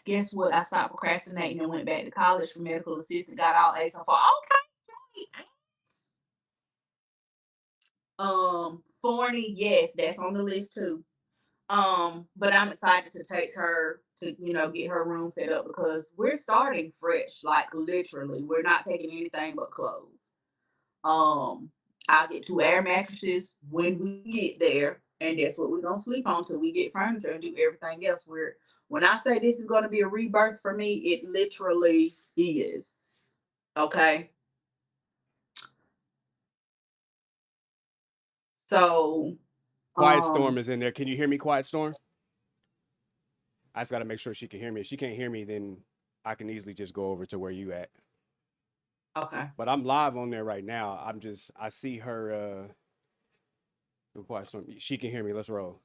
Guess what? I stopped procrastinating and went back to college for medical assistant, got all A's so far. Okay. Forney, yes, that's on the list too. But I'm excited to take her to, get her room set up because we're starting fresh, like literally. We're not taking anything but clothes. Um, I'll get 2 air mattresses when we get there, and that's what we're gonna sleep on till we get furniture and do everything else. When I say this is gonna be a rebirth for me, it literally is. Okay. So Quiet um Storm is in there. Can you hear me, Quiet Storm? I just got to make sure she can hear me. If she can't hear me, then I can easily just go over to where you at. okay. But I'm live on there right now. I see her. Quiet Storm. She can hear me. Let's roll.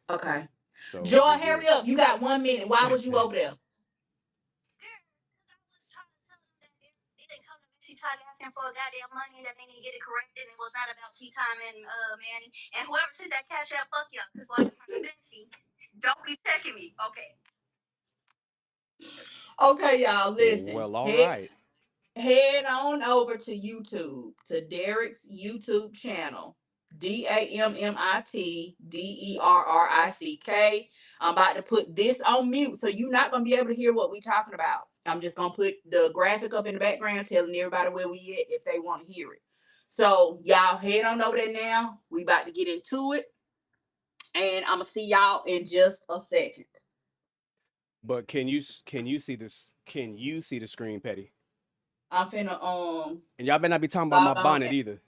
Okay. So Joy, we hurry good. up. You got 1 minute. Why was you over there? Talk asking for goddamn money that they need to get it corrected. It was not about tea time and Manny. And whoever sent that cash out, fuck y'all. Because while you're trying to fancy, don't be checking me. Okay. Okay, y'all, listen. Well, all Head right. head on over to YouTube, to Derek's YouTube channel. DAMMITDERRICK. I'm about to put this on mute, so you're not gonna be able to hear what we talking about. I'm just gonna put the graphic up in the background telling everybody where we at if they want to hear it. So y'all head on over there now. We about to get into it. And I'm gonna see y'all in just a second. But can you see this? Can you see the screen, Petty? I'm finna And y'all better not be talking about my log on. bonnet either.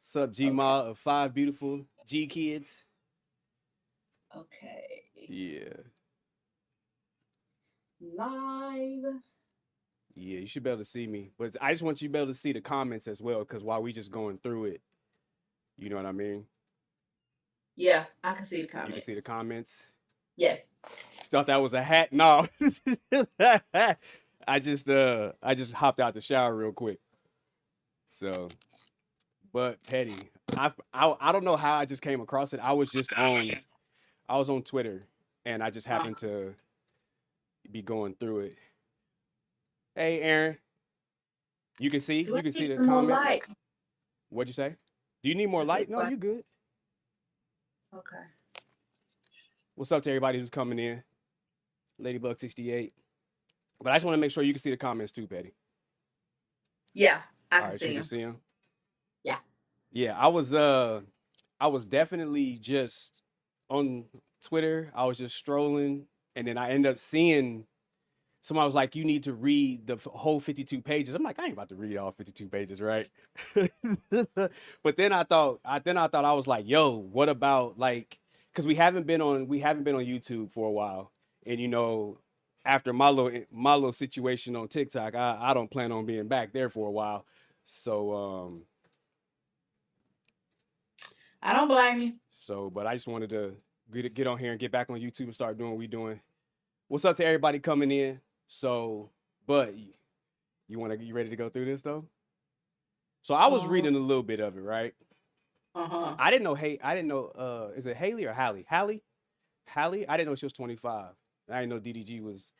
Sup, G Okay. Ma of Five Beautiful G Kids? Okay. Yeah. Live. Yeah, you should be able to see me. But I just want you to be able to see the comments as well, because while we just going through it, you know what I mean? Yeah, I can see the You can see the comments. comments. Yes. Thought that was a hat. No. I just hopped out the shower real quick. So, but Petty, I don't know how I just came across it. I was on Twitter and I just Uh, happened to be going through it. Hey Aaron, do I you can see need the some more comments. light? What'd you say? Do you need more This light? looks No, like you good. okay. What's up to everybody who's coming in? Ladybug 68. But I just want to make sure you can see the comments too, Petty. Yeah, I All can right, you see can them. see them. Yeah. Yeah, I was definitely just on Twitter. I was just strolling, and then I end up seeing someone was like, "You need to read the whole 52 pages." I'm like, I ain't about to read all 52 pages, right? But then I thought I was like, "Yo, what about like?" Because we haven't been on YouTube for a while, and after my little situation on TikTok, I don't plan on being back there for a while. So I don't blame you. but I just wanted to get on here and get back on YouTube and start doing what we doing. What's up to everybody coming in? So, but you ready to go through this though? So I was Um, reading a little bit of it, right? uh-huh. I didn't know. Hey, I didn't know. Is it Haley or Halle? Halle. I didn't know she was 25. I didn't know DDG was,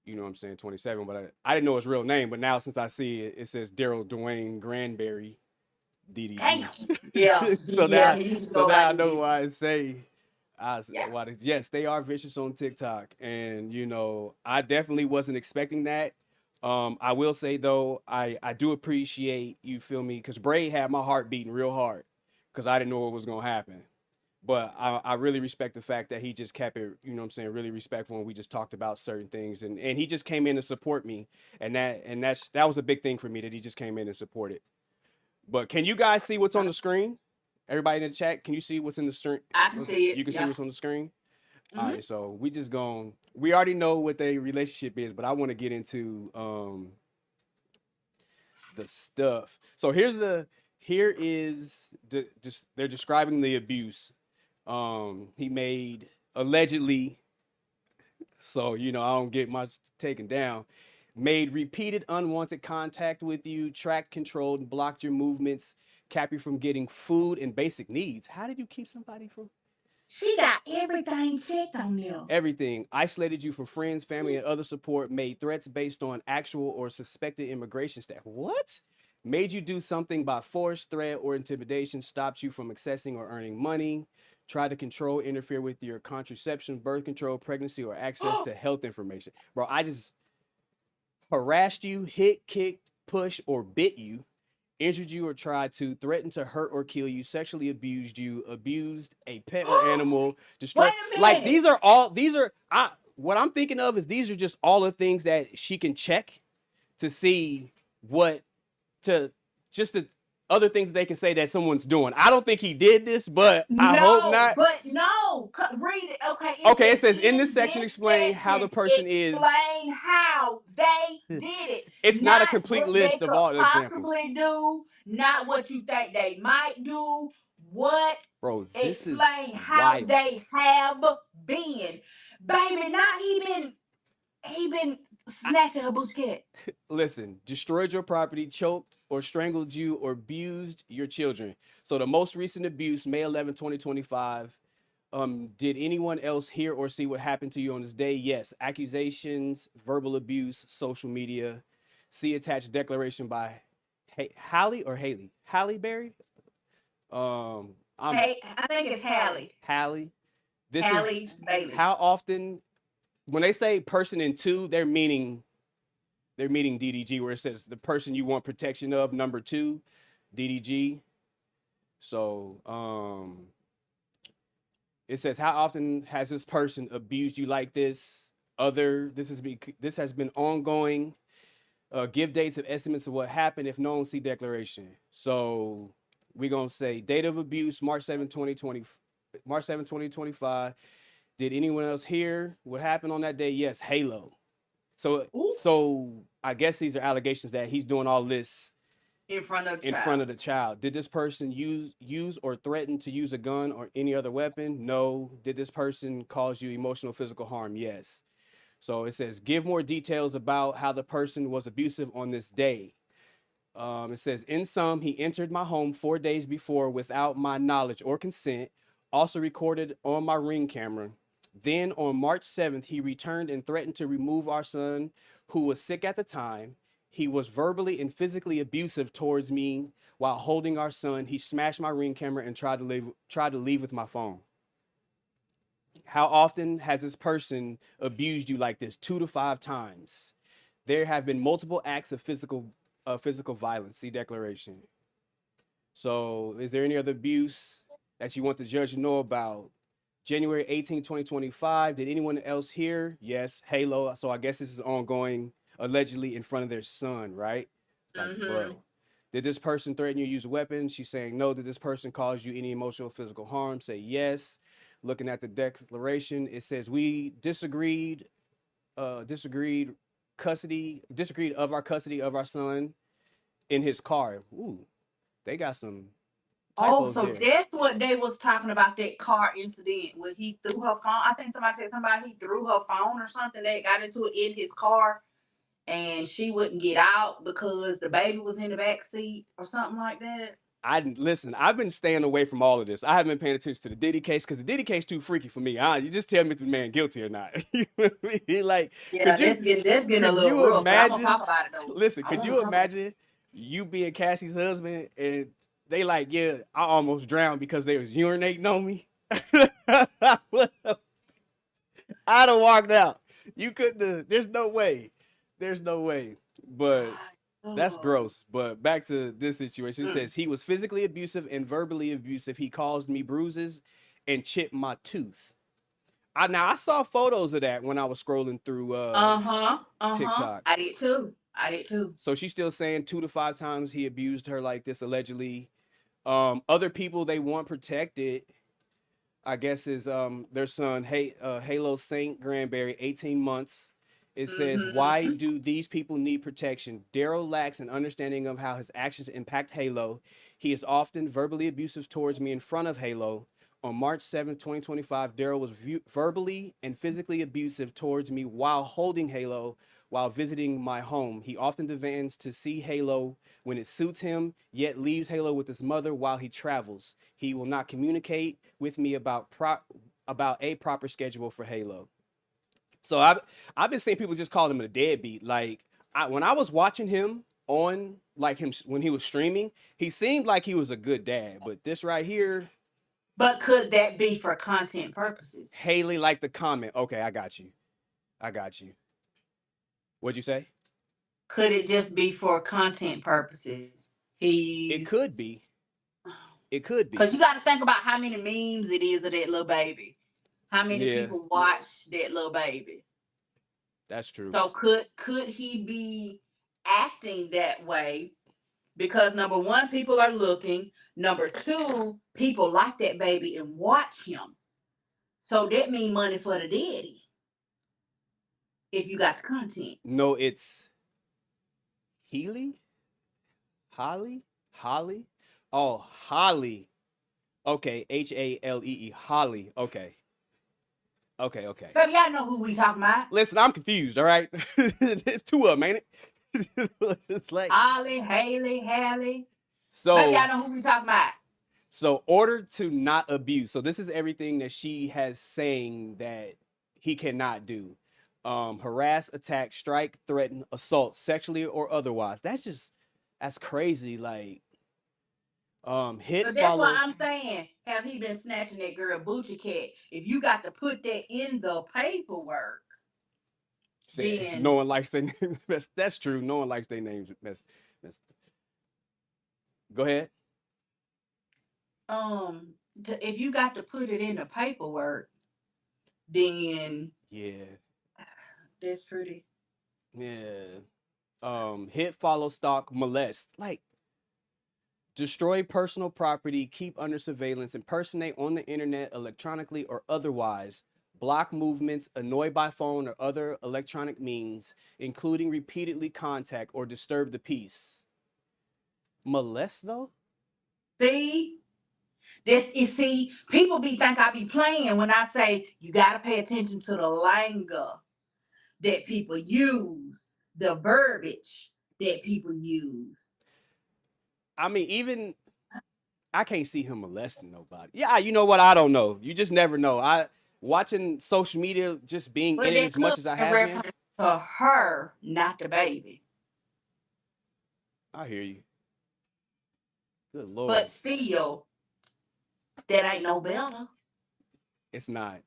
what I'm saying, 27. But I didn't know his real name. But now since I see it, it says Daryl Dwayne Granberry, Damn. DDG. Yeah. so Yeah, now, he used to so go now by I know DD. why I say. Yeah. Yes, they are vicious on TikTok, and I definitely wasn't expecting that. I will say though, I do appreciate, you feel me, because Bray had my heart beating real hard because I didn't know what was gonna happen. But I really respect the fact that he just kept it, what I'm saying, really respectful, and we just talked about certain things, and he just came in to support me, that was a big thing for me that he just came in and supported. But can you guys see what's on the screen? Everybody in the chat, can you see what's in the screen? I can see it. You can see Yeah. what's on the screen. All Mm-hmm. right, so we already know what their relationship is, but I want to get into the stuff. So just they're describing the abuse he made allegedly. So I don't get much taken down. Made repeated unwanted contact with you, tracked, controlled, and blocked your movements, kept you from getting food and basic needs. How did you keep somebody from? She got everything checked on them. Everything. Isolated you from friends, family, and other support. Made threats based on actual or suspected immigration staff. What? Made you do something by force, threat, or intimidation. Stopped you from accessing or earning money. Tried to control, interfere with your contraception, birth control, pregnancy, or access to health information. Bro, I just harassed you, hit, kicked, pushed, or bit you, injured you or tried to, threaten to hurt or kill you, sexually abused you, abused a pet or animal, destroyed. Wait a Like minute. these are what I'm thinking of is these are just all the things that she can check to see what to just the other things they can say that someone's doing. I don't think he did this, but I hope No, not. but no. Read it. Okay, Okay, it says says in this in section this explain how the section, person is. explain how they did it. It's not a Not complete what they list of could all the examples. possibly do, not what you think they might do. What? Bro, this is Explain how wild. they have been. Baby, not he been snatching her booty cat. Listen, destroyed your property, choked or strangled you, or abused your children. So the most recent abuse, May 11, 2025. Did anyone else hear or see what happened to you on this day? Yes. Accusations, verbal abuse, social media. See attached declaration by Halle or Haley? Halle Berry? I'm Hey, I think it's Halle. Halle. This Halle is Bailey. how often when they say person in two, they're meaning DDG, where it says the person you want protection of, number 2, DDG. So it says how often has this person abused you like this? This has been ongoing. Give dates of estimates of what happened. If known, see declaration. So we're gonna say date of abuse, March 7, 2020, March 7, 2025. Did anyone else hear what happened on that day? Yes, Halo. So I guess these are allegations that he's doing all this in front of the child. Did this person use or threaten to use a gun or any other weapon? No. Did this person cause you emotional, physical harm? Yes. So it says give more details about how the person was abusive on this day. It says in sum, he entered my home 4 days before without my knowledge or consent. Also recorded on my Ring camera. Then on March 7th, he returned and threatened to remove our son, who was sick at the time. He was verbally and physically abusive towards me while holding our son. He smashed my Ring camera and tried to leave with my phone. How often has this person abused you like this? 2 to 5 times. There have been multiple acts of physical violence. See declaration. So is there any other abuse that you want the judge to know about? January 18, 2025. Did anyone else hear? Yes. Halo. So I guess this is ongoing, allegedly in front of their son, right? Like, bro. Did this person threaten you to use a weapon? She's saying no. Did this person cause you any emotional, physical harm? Say yes. Looking at the declaration, it says we disagreed of our custody of our son in his car. Ooh, they got some typos so there. that's what they was talking about, that car incident where he threw her phone. I think somebody said he threw her phone or something. They got into it in his car and she wouldn't get out because the baby was in the back seat or something like that. Listen, I've been staying away from all of this. I haven't been paying attention to the Diddy case because the Diddy case too freaky for me. You just tell me if the man guilty or not. Like, yeah, that's getting a little rough. But I'm gonna talk about it though. Listen, could you imagine you being Cassie's husband and they like, yeah, I almost drowned because they was urinating on me? I'd have walked out. You couldn't. There's no way. But that's gross. But back to this situation. It says he was physically abusive and verbally abusive. He caused me bruises and chipped my tooth. I saw photos of that when I was scrolling through TikTok. I did too. So she's still saying 2 to 5 times he abused her like this, allegedly. Other people they want protected, I guess, is their son, Halo Saint Granberry, 18 months. It says, why do these people need protection? Daryl lacks an understanding of how his actions impact Halo. He is often verbally abusive towards me in front of Halo. On March 7th, 2025, Daryl was verbally and physically abusive towards me while holding Halo while visiting my home. He often demands to see Halo when it suits him, yet leaves Halo with his mother while he travels. He will not communicate with me about a proper schedule for Halo. So I've been seeing people just call him a deadbeat. Like when I was watching him on like him when he was streaming, he seemed like he was a good dad. But this right here, But could that be for content purposes? Haley liked the comment. Okay, I got you. I got you. What'd you say? Could it just be for content purposes? It could be. It could Because be. you got to think about how many memes it is of that little baby. How many Yeah, people watch that little baby? that's true. So could he be acting that way? Because number one, people are looking. Number two, people like that baby and watch him. So that means money for the daddy. If you got the content. No, it's Healy? Holly? Oh, Holly. Okay, Halee. Holly. Okay. Okay. Baby, y'all know who we talking about. Listen, I'm confused, all right? It's two of them, ain't it? It's like Holly, Haley, Hallie. so Baby, y'all know who we talking about. so order to not abuse. So this is everything that she has saying that he cannot do. Harass, attack, strike, threaten, assault, sexually or otherwise. That's crazy. Like hit, So that's follow. what I'm saying. Have he been snatching that girl Boochie Cat? If you got to put that in the paperwork, then No one likes their name. That's true. No one likes their names. Go ahead. if you got to put it in the paperwork, then Yeah. that's pretty. Yeah. Hit, follow, stalk, molest. Like destroy personal property, keep under surveillance, impersonate on the internet, electronically or otherwise, block movements, annoy by phone or other electronic means, including repeatedly contact or disturb the peace. Molest though? See, see, people think I be playing when I say you gotta pay attention to the lingo that people use, the verbiage that people use. I mean, even I can't see him molesting nobody. Yeah, you know what? I don't know. You just never know. I watching social media, just being But in it it as could much as I be a have been. reference to her, not the baby. I hear you. Good Lord. But still, that ain't no better. It's not.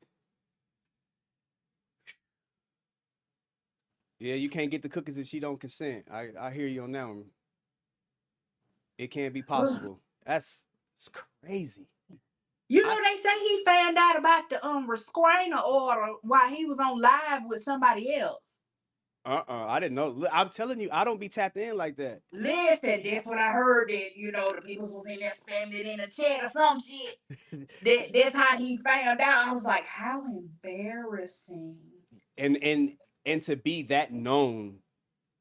Yeah, you can't get the cookies if she don't consent. I hear you on that one. It can't be possible. It's crazy. You know, they say he found out about the restraining order while he was on live with somebody else. I didn't know. I'm telling you, I don't be tapped in like that. Listen, that's what I heard, that the people was in there spamming it in the chat or some shit. That's how he found out. I was like, how embarrassing. And to be that known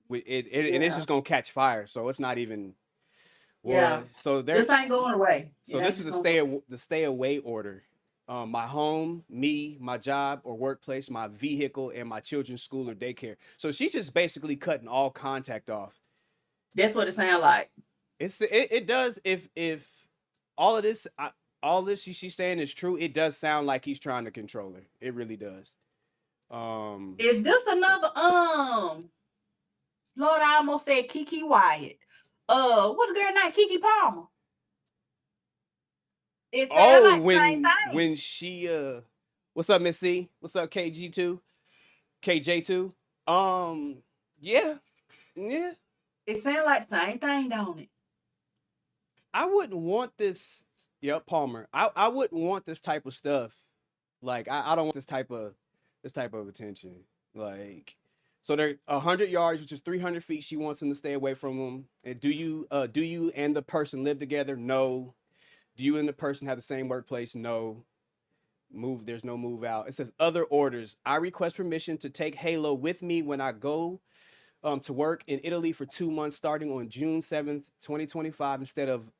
with it, and it's just gonna catch fire. So it's not even. Well, so this ain't going away. So this is the stay away order. My home, me, my job or workplace, my vehicle, and my children's school or daycare. So she's just basically cutting all contact off. That's what it sounds like. It does. If all of this she's saying is true, it does sound like he's trying to control her. It really does. Is this another Lord, I almost said Kiki Wyatt. What's the girl named Kiki Palmer? It sounds like the same thing. When she what's up, Miss C? What's up, KG2? KJ2? Yeah. It sounds like the same thing, don't it? I wouldn't want this. Yep, Palmer. I wouldn't want this type of stuff. Like I don't want this type of attention. Like so they're 100 yards, which is 300 feet. She wants him to stay away from him. And do you and the person live together? No. Do you and the person have the same workplace? No. There's no move out. It says other orders. I request permission to take Halo with me when I go to work in Italy for 2 months starting on June 7th, 2025 instead of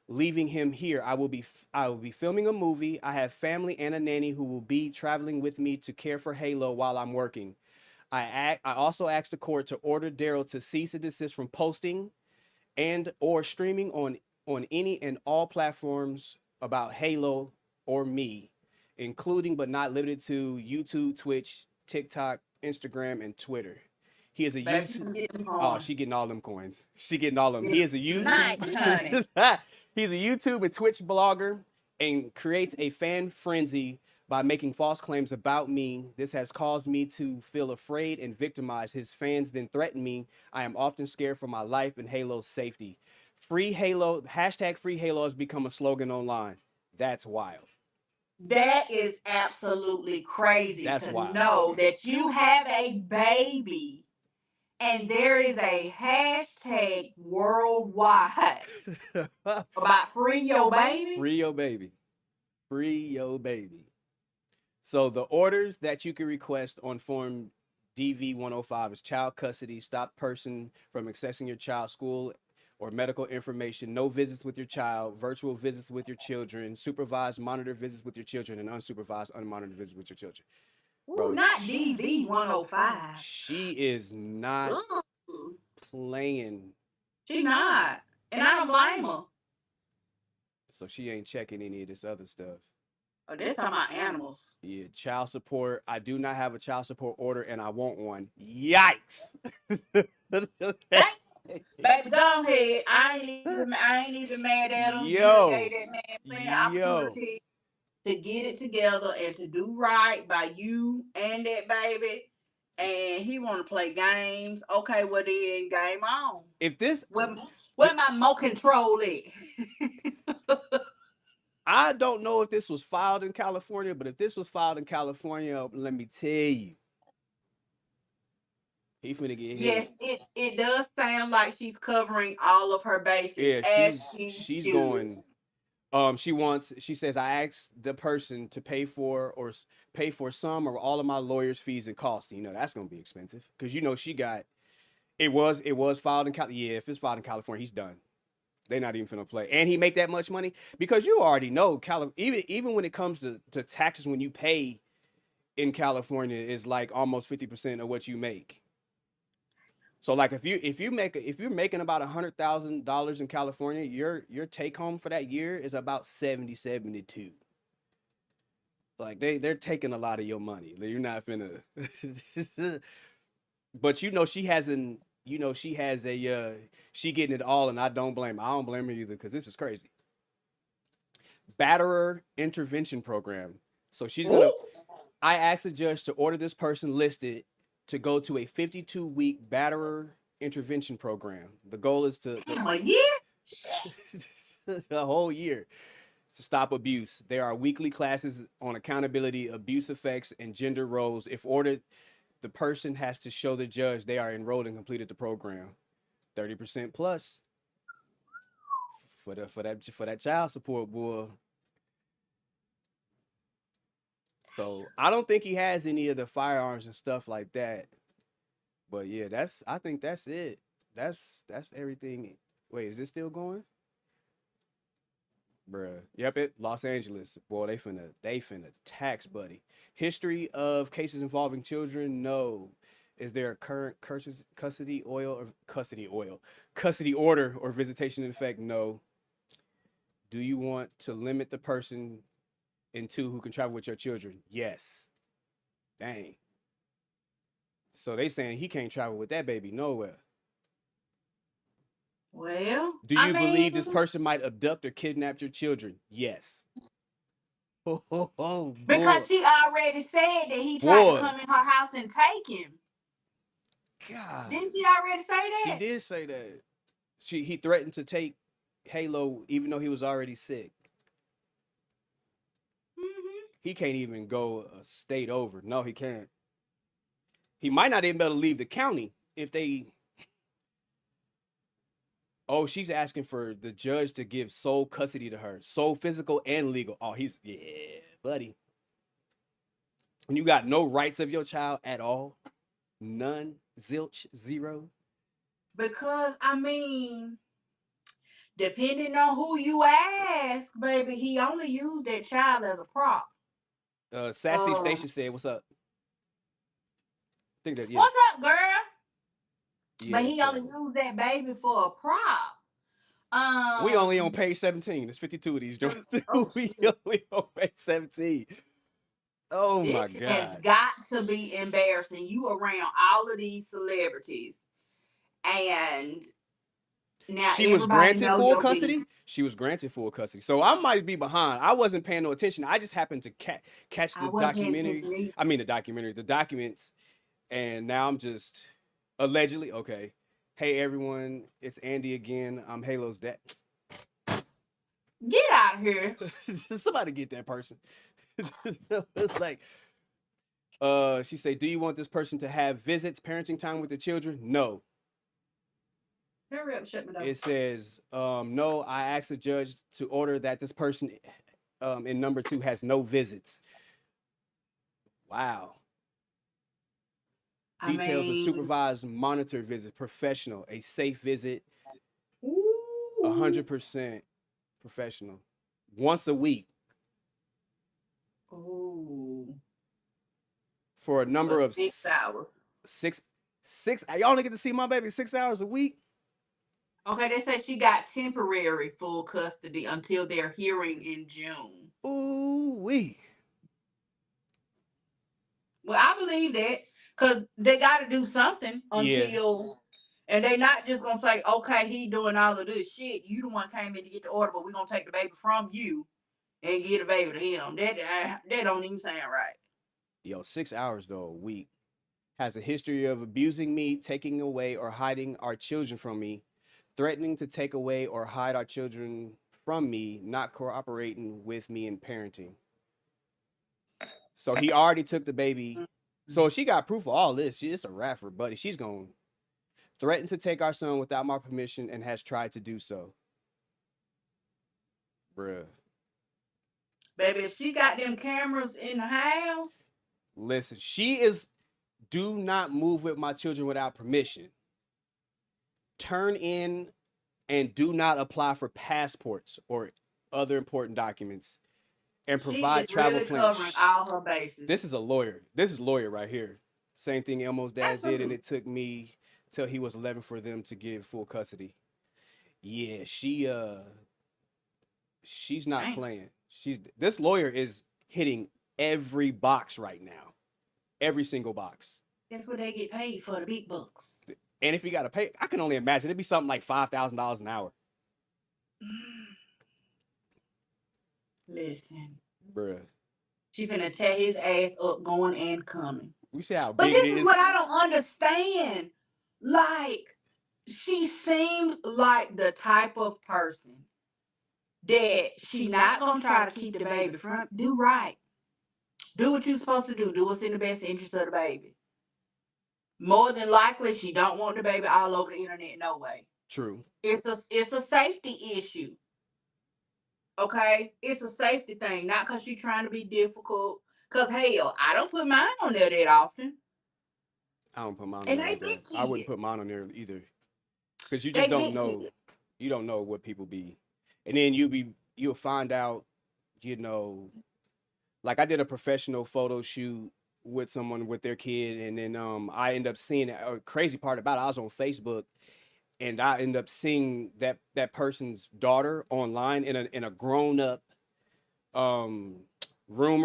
leaving him here. I will be filming a movie. I have family and a nanny who will be traveling with me to care for Halo while I'm working. I also asked the court to order Daryl to cease and desist from posting and or streaming on any and all platforms about Halo or me, including but not limited to YouTube, Twitch, TikTok, Instagram, and Twitter. He is a Baby, YouTube. she getting Oh, on. she getting all them coins. She getting all them. He is a Nice, honey. YouTube. He's a YouTube and Twitch blogger and creates a fan frenzy by making false claims about me. This has caused me to feel afraid and victimized. His fans then threaten me. I am often scared for my life and Halo's safety. Free Halo, hashtag free Halo has become a slogan online. That's wild. That is absolutely crazy That's to wild. know that you have a baby and there is a hashtag worldwide about free your baby. Free your baby. Free your baby. So the orders that you can request on Form DV 105 is child custody, stop person from accessing your child's school or medical information, no visits with your child, virtual visits with your children, supervised monitored visits with your children, and unsupervised unmonitored visits with your children. Ooh, Bro, not DV 105. she is not Ooh, playing, she not. And I don't blame her. so she ain't checking any of this other stuff. Oh, this talking about animals. Yeah, child support. I do not have a child support order, and I want one. Yikes! Baby, go ahead. I ain't even mad at him. Yo. You gave that man plenty of opportunity to get it together and to do right by you and that baby. And he want to play games. Okay, well then, game on. If this, Where my mo control at? I don't know if this was filed in California, but if this was filed in California, let me tell you, he finna get hit. Yes, it does sound like she's covering all of her bases. Yeah, as she's should. going. She says, I asked the person to pay for some or all of my lawyer's fees and costs. You know, that's gonna be expensive because you know she got. It was filed in California. Yeah, if it's filed in California, he's done. They're not even finna play, and he make that much money because you already know even when it comes to taxes, when you pay in California is like almost 50% of what you make. So like if you're making about $100,000 in California, your take home for that year is about 72. Like they're taking a lot of your money. You're not finna. But you know she hasn't. You know she has a she getting it all, and I don't blame her. I don't blame her either because this is crazy. Batterer intervention program. So she's gonna. I asked the judge to order this person listed to go to a 52-week batterer intervention program. The goal is to A year? a whole year to stop abuse. There are weekly classes on accountability, abuse effects, and gender roles. If ordered, the person has to show the judge they are enrolled and completed the program. 30% plus for that child support, boy. So I don't think he has any of the firearms and stuff like that. But yeah, I think that's it. That's everything. Wait, is it still going? Bruh. Yep, Los Angeles. Boy, they finna tax, buddy. History of cases involving children? No. Is there a current custody order or visitation in effect? No. Do you want to limit the person into who can travel with your children? Yes. Dang. So they saying he can't travel with that baby nowhere. Well, do you believe this person might abduct or kidnap your children? Yes. Because she already said that he tried to come in her house and take him. God. Didn't she already say that? She did say that. He threatened to take Halo even though he was already sick. Mm-hmm. He can't even go a state over. No, he can't. He might not even be able to leave the county if they. Oh, she's asking for the judge to give sole custody to her. Sole physical and legal. Oh, yeah, buddy. When you got no rights of your child at all. None. Zilch. Zero. Because, I mean, Depending on who you ask, baby, he only used that child as a prop. Sassy Station said, "What's up?" I think that What's up, girl? yeah. But he So only used that baby for a prop. we only on page 17. There's 52 of these joints. Oh, We shit. only on page 17. Oh my This has god. got to be embarrassing. You around all of these celebrities, and now She was everybody granted know full your custody. business. She was granted full custody. So I might be behind. I wasn't paying no attention. I just happened to catch I the wasn't paying documentary. attention either. I mean the documents, and now I'm just allegedly okay. Hey everyone, it's Andy again. I'm Halo's dad. Get out of here. Somebody get that person. It's like, she say, do you want this person to have visits, parenting time with the children? No. Hurry up, shut me down. It says, no, I asked the judge to order that this person in number 2 has no visits. Wow. Details of supervised monitored visit, professional, a safe visit, 100% professional, once a week. Ooh. For a number of 6 hours. Six. Y'all only get to see my baby 6 hours a week. Okay, they say she got temporary full custody until their hearing in June. Ooh wee. Well, I believe that because they got to do something until, and they not just gonna say, okay, he doing all of this shit. You the one came in to get the order, but we gonna take the baby from you and get the baby to him. That don't even sound right. Yo, 6 hours though a week. Has a history of abusing me, taking away or hiding our children from me, threatening to take away or hide our children from me, not cooperating with me in parenting. So he already took the baby. So she got proof of all this. It's a rap for Buddy. She's going to threaten to take our son without my permission and has tried to do so. Bruh. Baby, if she got them cameras in the house. Listen, she is, do not move with my children without permission. Turn in and do not apply for passports or other important documents. And provide travel really plans. Covering all her bases. This is a lawyer. This is lawyer right here. Same thing Elmo's dad Absolutely. did, and it took me till he was 11 for them to give full custody. Yeah, she's not playing. This lawyer is hitting every box right now. Every single box. That's what they get paid for, the big bucks. And if you gotta pay, I can only imagine it'd be something like $5,000 an hour. Listen. Bruh. She finna tear his ass up going and coming. We see how but big this it is. is what I don't understand. Like, she seems like the type of person that she not gonna try to keep the baby from. Do right. Do what you're supposed to do. Do what's in the best interest of the baby. More than likely, she don't want the baby all over the internet. No way. True. It's a safety issue. Okay, it's a safety thing, not because she's trying to be difficult. Cause hell, I don't put mine on there that often. I don't put mine on there like that. I wouldn't put mine on there either, because you just don't know. Kids. You don't know what people be, and then you'll find out. You know, like I did a professional photo shoot with someone with their kid, and then I end up seeing a crazy part about it. I was on Facebook. And I end up seeing that person's daughter online in a grown up room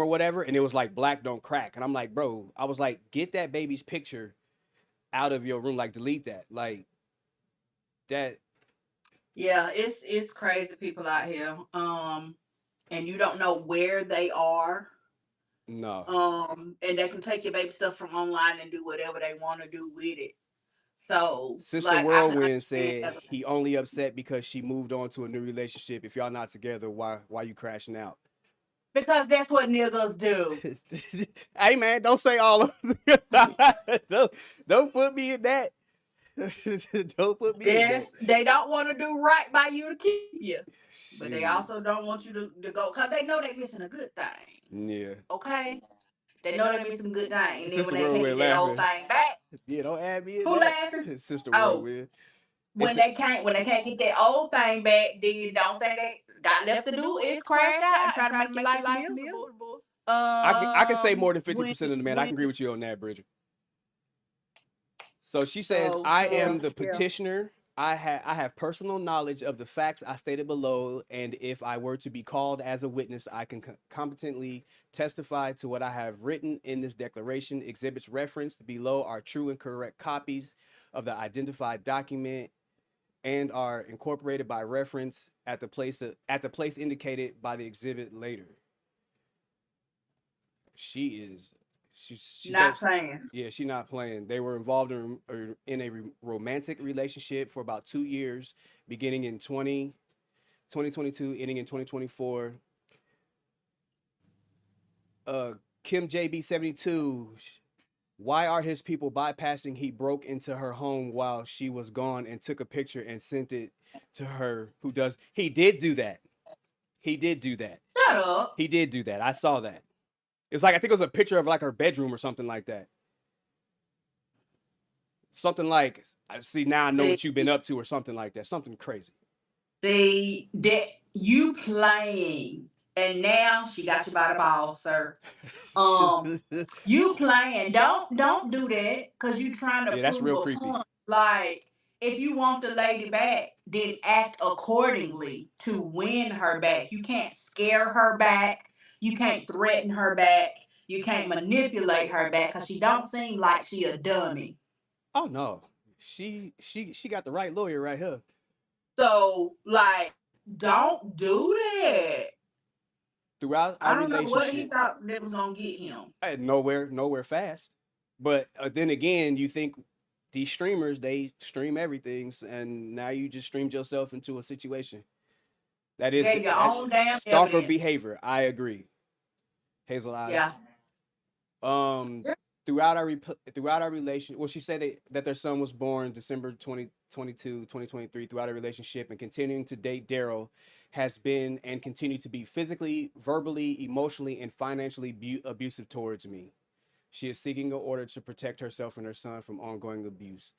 or whatever, and it was like black don't crack. And I'm like, bro, I was like, get that baby's picture out of your room, like delete that, like that. Yeah, it's crazy people out here. And you don't know where they are. No. And they can take your baby stuff from online and do whatever they want to do with it. So, Sister like, Whirlwind said he only upset because she moved on to a new relationship. If y'all not together, why you crashing out? Because that's what niggas do. Hey man, don't say all of don't put me in that. Don't put me in that. They don't want to do right by you to keep you. But they also don't want you to go, because they know they're missing a good thing. Yeah. Okay? They know they're missing a good thing. And Sister then when they take that old thing back. Yeah, don't add me in who that. laughing? Sister Whirlwind. When they can't get that old thing back, then the only thing they got left to do is crash out and try to make your life miserable. I can say more than When 50% of the men. I can agree with you on that, Bridget. So she says, so I am the yeah. petitioner. I have personal knowledge of the facts I stated below, and if I were to be called as a witness, I can competently testify to what I have written in this declaration. Exhibits referenced below are true and correct copies of the identified document and are incorporated by reference at the place indicated by the exhibit later. She's Not playing. yeah, she's not playing. They were involved in a romantic relationship for about 2 years, beginning in 2022, ending in 2024. Kim JB72, why are his people bypassing? He broke into her home while she was gone and took a picture and sent it to her. He did do that. He did do that. Shut up. He did do that. I saw that. It was like, I think it was a picture of like her bedroom or something like that. Something like, I see now I know what you've been up to or something like that. Something crazy. See that you playing, and now she got you by the balls, sir. You playing. Don't do that because you trying to Yeah, that's real prove a creepy. point. Like, if you want the lady back, then act accordingly to win her back. You can't scare her back. You can't threaten her back. You can't manipulate her back because she don't seem like she a dummy. Oh no, she got the right lawyer right here. So, like, don't do that. Throughout I our don't know what he relationship, thought that was gonna get him. nowhere fast. But then again, you think these streamers, they stream everything, and now you just streamed yourself into a situation. Gave your That's own damn stalker evidence. behavior. I agree. Hazel Eyes. Yeah. Throughout our relation, well, she said that their son was born December 2022, 2023. Throughout our relationship and continuing to date Daryl has been and continue to be physically, verbally, emotionally, and financially abusive towards me. She is seeking an order to protect herself and her son from ongoing abuse.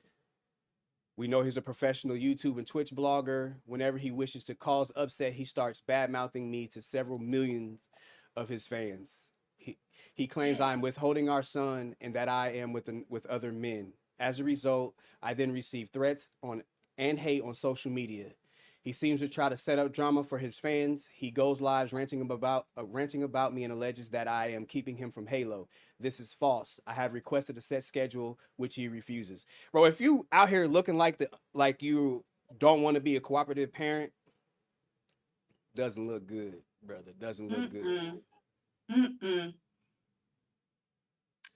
We know he's a professional YouTube and Twitch blogger. Whenever he wishes to cause upset, he starts bad-mouthing me to several millions of his fans. He claims I am withholding our son and that I am with other men. As a result, I then receive threats and hate on social media. He seems to try to set up drama for his fans. He goes lives ranting about me and alleges that I am keeping him from Halo. This is false. I have requested a set schedule, which he refuses. Bro, if you out here looking like you don't want to be a cooperative parent, doesn't look good, brother. Doesn't look good.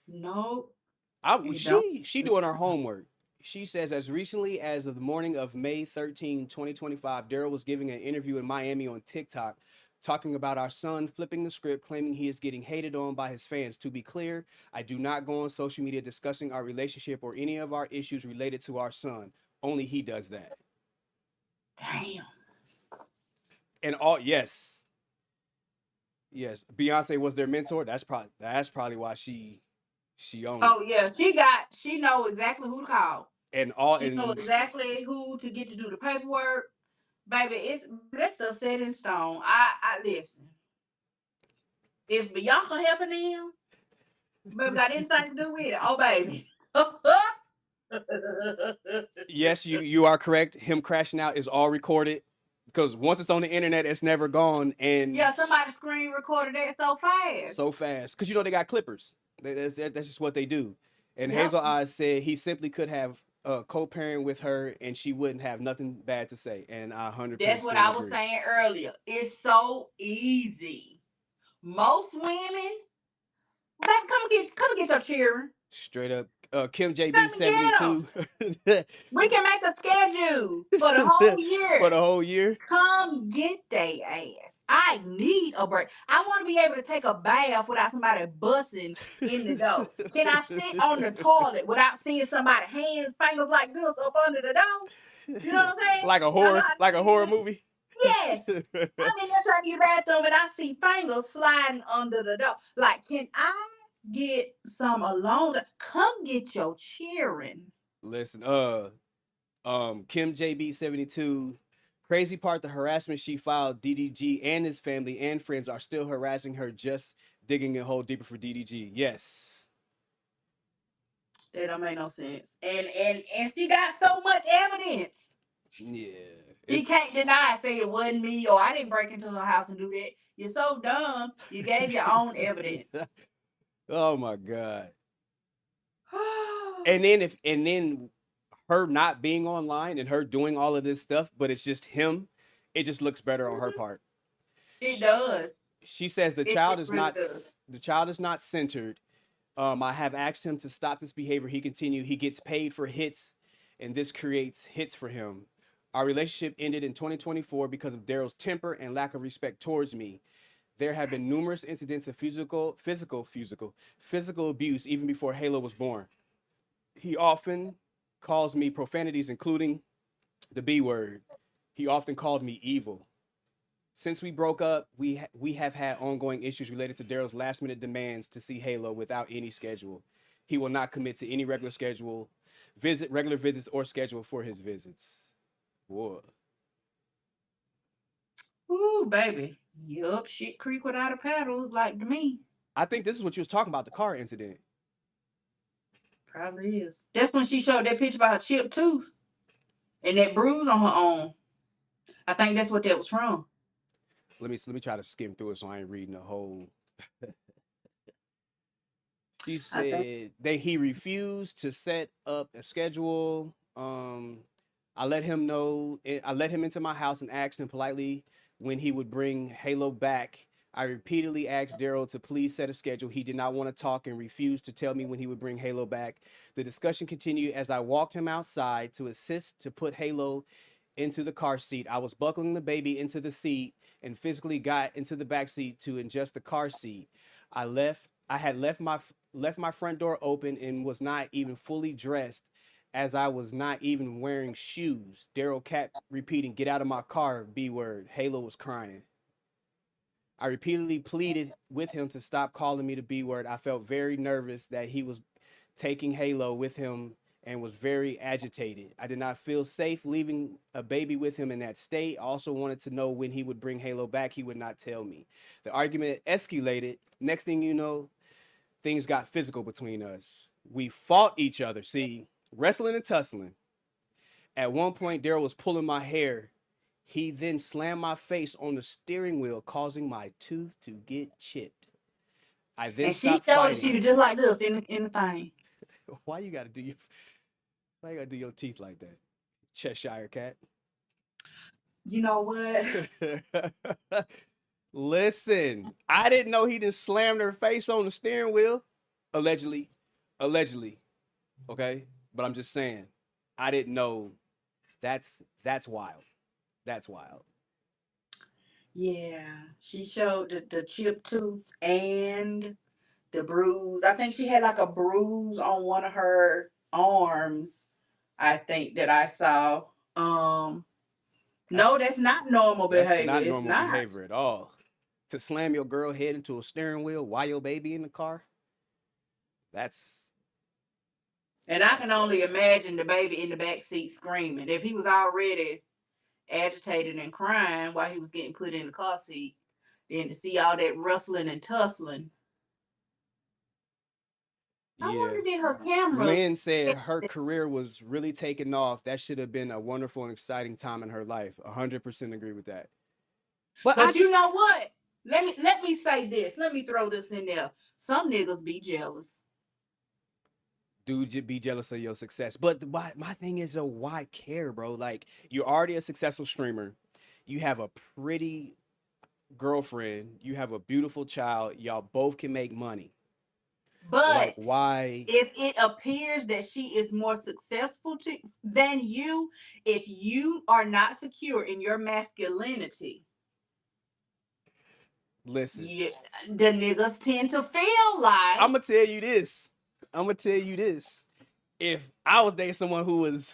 Nope. She doing her homework. She says, as recently as of the morning of May 13, 2025, Daryl was giving an interview in Miami on TikTok, talking about our son, flipping the script, claiming he is getting hated on by his fans. To be clear, I do not go on social media discussing our relationship or any of our issues related to our son. Only he does that. Damn. And yes, Beyonce was their mentor. That's probably why she owned it. Oh yeah, she know exactly who to call. She know exactly who to get to do the paperwork. Baby, that stuff set in stone. I listen. If Bianca helping them, baby, got anything to do with it. Oh baby. Yes, you are correct. Him crashing out is all recorded because once it's on the internet, it's never gone. And yeah, somebody screen recorded that so fast. So fast, because they got clippers. That's just what they do. And yep. Hazel Eyes said he simply could have co-parent with her, and she wouldn't have nothing bad to say. And I 100%. That's what I was saying earlier. It's so easy. Most women, baby, come get your cheering. Straight up. Kim JB72. We can make a schedule for the whole year. For the whole year? Come get they ass. I need a break. I want to be able to take a bath without somebody busting in the door. Can I sit on the toilet without seeing somebody's hands, fingers like this up under the door? You know what I'm saying? Like a horror movie? Yes. I'm in there trying to use the bathroom and I see fingers sliding under the door. Like, can I get some alone? Come get your cheering. Listen, Kim JB72. Crazy part, the harassment she filed, DDG and his family and friends are still harassing her, just digging a hole deeper for DDG. Yes. That don't make no sense. And she got so much evidence. Yeah. He can't deny, say it wasn't me, or I didn't break into her house and do that. You're so dumb. You gave your own evidence. Oh my God. And then her not being online and her doing all of this stuff, but it's just him, it just looks better on her part. It does. She says the It child is really not does. the child is not centered. I have asked him to stop this behavior. He continued. He gets paid for hits, and this creates hits for him. Our relationship ended in 2024 because of Daryl's temper and lack of respect towards me. There have been numerous incidents of physical abuse even before Halo was born. He often calls me profanities, including the B word. He often called me evil. Since we broke up, we have had ongoing issues related to Daryl's last minute demands to see Halo without any schedule. He will not commit to any regular visits or schedule for his visits. Whoa. Ooh, baby. Yup, shit creek without a paddle, like to me. I think this is what you was talking about, the car incident. Probably is. That's when she showed that picture about her chipped tooth and that bruise on her arm. I think that's what that was from. Let me try to skim through it so I ain't reading the whole. She said he refused to set up a schedule. I let him know. I let him into my house and asked him politely when he would bring Halo back. I repeatedly asked Daryl to please set a schedule. He did not want to talk and refused to tell me when he would bring Halo back. The discussion continued as I walked him outside to assist to put Halo into the car seat. I was buckling the baby into the seat and physically got into the back seat to adjust the car seat. I had left my front door open and was not even fully dressed, as I was not even wearing shoes. Daryl kept repeating, "Get out of my car, B word." Halo was crying. I repeatedly pleaded with him to stop calling me the B word. I felt very nervous that he was taking Halo with him and was very agitated. I did not feel safe leaving a baby with him in that state. I also wanted to know when he would bring Halo back. He would not tell me. The argument escalated. Next thing you know, things got physical between us. We fought each other. See, wrestling and tussling. At one point, Daryl was pulling my hair. He then slammed my face on the steering wheel, causing my tooth to get chipped. I then stopped fighting. She was just like this in the thing. Why you gotta do your teeth like that, Cheshire cat? You know what? Listen, I didn't know he didn't slam her face on the steering wheel. Allegedly. Okay, but I'm just saying, I didn't know. That's wild. That's wild. Yeah, she showed the chipped tooth and the bruise. I think she had like a bruise on one of her arms. I think that I saw. No, that's not normal That's behavior. not It's normal not. behavior at all. To slam your girl head into a steering wheel while your baby in the car. That's And I can only imagine the baby in the back seat screaming. If he was already agitated and crying while he was getting put in the car seat, then to see all that rustling and tussling. I yeah. wonder did her cameras. Lynn said her career was really taking off. That should have been a wonderful and exciting time in her life. 100% agree with that. But you know what? Let me say this. Let me throw this in there. Some niggas be jealous. Dude, be jealous of your success. But my thing is, why care, bro? Like, you're already a successful streamer. You have a pretty girlfriend. You have a beautiful child. Y'all both can make money. But like, why? If it appears that she is more successful than you, if you are not secure in your masculinity, Listen, yeah, the niggas tend to feel like. I'm gonna tell you this. If I was dating someone who was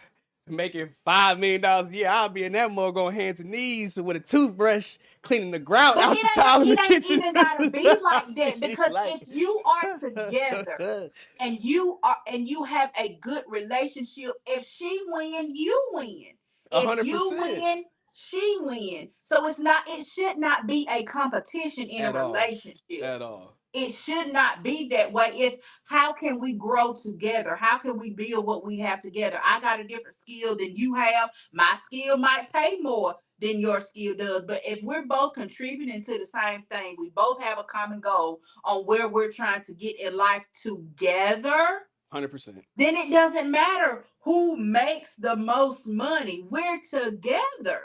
making $5 million a year, I'll be in that mug on hands and knees with a toothbrush, cleaning the grout But out the tile in the it ain't kitchen. even gotta be like that, because Like, if you are together and you have a good relationship, if she win, you win. If you 100% win, she win. So it should not be a competition in a at all, relationship. at all. It should not be that way. It's how can we grow together? How can we build what we have together? I got a different skill than you have. My skill might pay more than your skill does. But if we're both contributing to the same thing, we both have a common goal on where we're trying to get in life together, 100%. then it doesn't matter who makes the most money. We're together.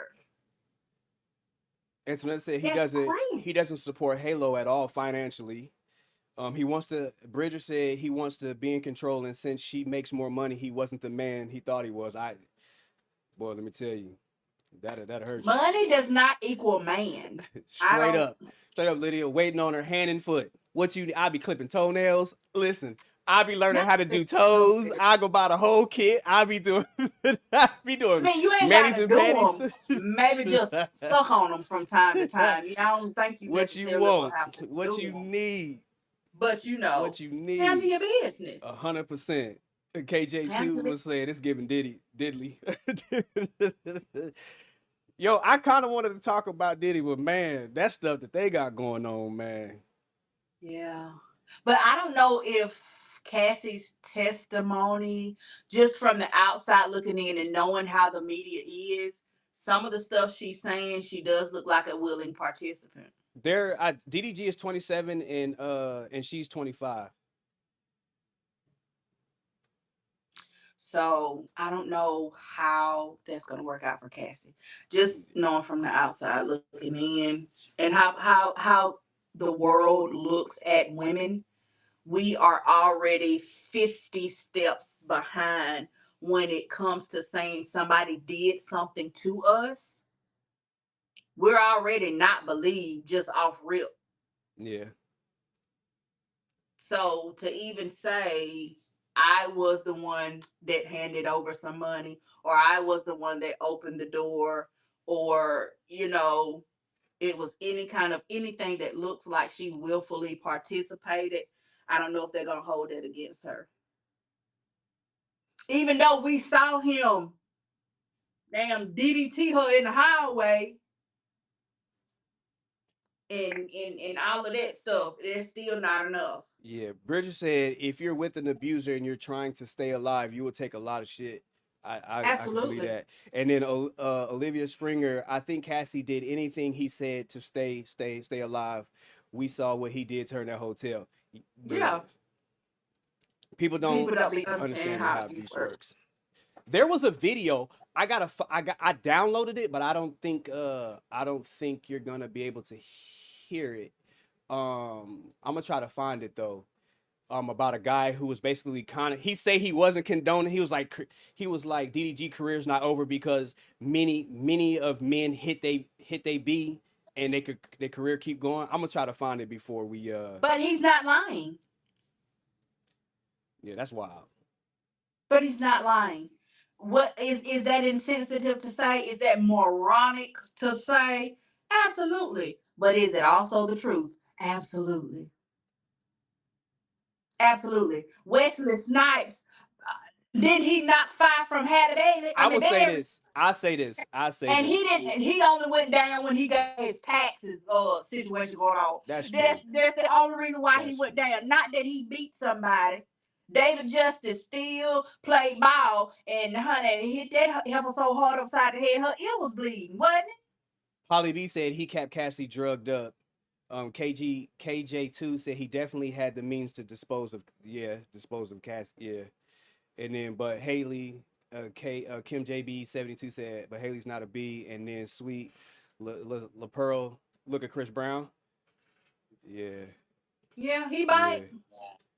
And so let's say That's great. he doesn't support Halo at all financially. He wants to. Bridger said he wants to be in control, and since she makes more money, he wasn't the man he thought he was. Boy, let me tell you, that hurt you. Money does not equal man. I straight don't. up, straight up, Lydia, waiting on her hand and foot. I be clipping toenails. Listen, I be learning Not how to do toes. I go buy the whole kit. I be doing, I be I doing mean, you ain't manis got to and do panties. them. Maybe just suck on them from time to time. I don't think you What you necessarily will want, have to what do you them. need, But what you handle need. your business. 100%. KJ2 Handle was saying it's giving Diddley. Yo, I kind of wanted to talk about Diddy, but man, that stuff that they got going on, man. Yeah. But I don't know if Cassie's testimony, just from the outside looking in and knowing how the media is, some of the stuff she's saying, she does look like a willing participant. DDG is 27 and she's 25. So I don't know how that's gonna work out for Cassie. Just knowing from the outside looking in, and how the world looks at women, we are already 50 steps behind when it comes to saying somebody did something to us. We're already not believed just off rip. Yeah. So to even say I was the one that handed over some money, or I was the one that opened the door, or it was anything that looks like she willfully participated, I don't know if they're gonna hold it against her. Even though we saw him damn DDT her in the highway and all of that stuff, it's still not enough. Yeah. Bridget said if you're with an abuser and you're trying to stay alive, you will take a lot of shit. I can believe Absolutely. that. And then Olivia Springer, I think Cassie did anything he said to stay alive. We saw what he did to her in that hotel. The Yeah. people don't People don't be understanding understand how how abuse abuse works. works. There was a video. I downloaded it, but I don't think you're gonna be able to hear it. I'm gonna try to find it though. About a guy who was basically he say he wasn't condoning. He was like DDG career's not over because many of men hit they B and their career keep going. I'm gonna try to find it before we But he's not lying. yeah, that's wild. But he's not lying. What is that insensitive to say? Is that moronic to say? Absolutely. But is it also the truth? Absolutely. Absolutely. Wesley Snipes, did he knock five from Halle Bailey? I I mean will say Barry. this. I say And he this. didn't. And he only went down when he got his taxes situation going on. That's That's true. that's the only reason why he That's went true. down. Not that he beat somebody. David Justice still played ball, and honey, hit that heifer so hard upside the head, her ear was bleeding, wasn't it? Holly B said he kept Cassie drugged up. KJ2 said he definitely had the means to dispose of Cassie. Yeah. And then but Haley, Kim JB 72 said, but Haley's not a B. And then Sweet La Pearl, look at Chris Brown. Yeah, Yeah, he yeah. bite.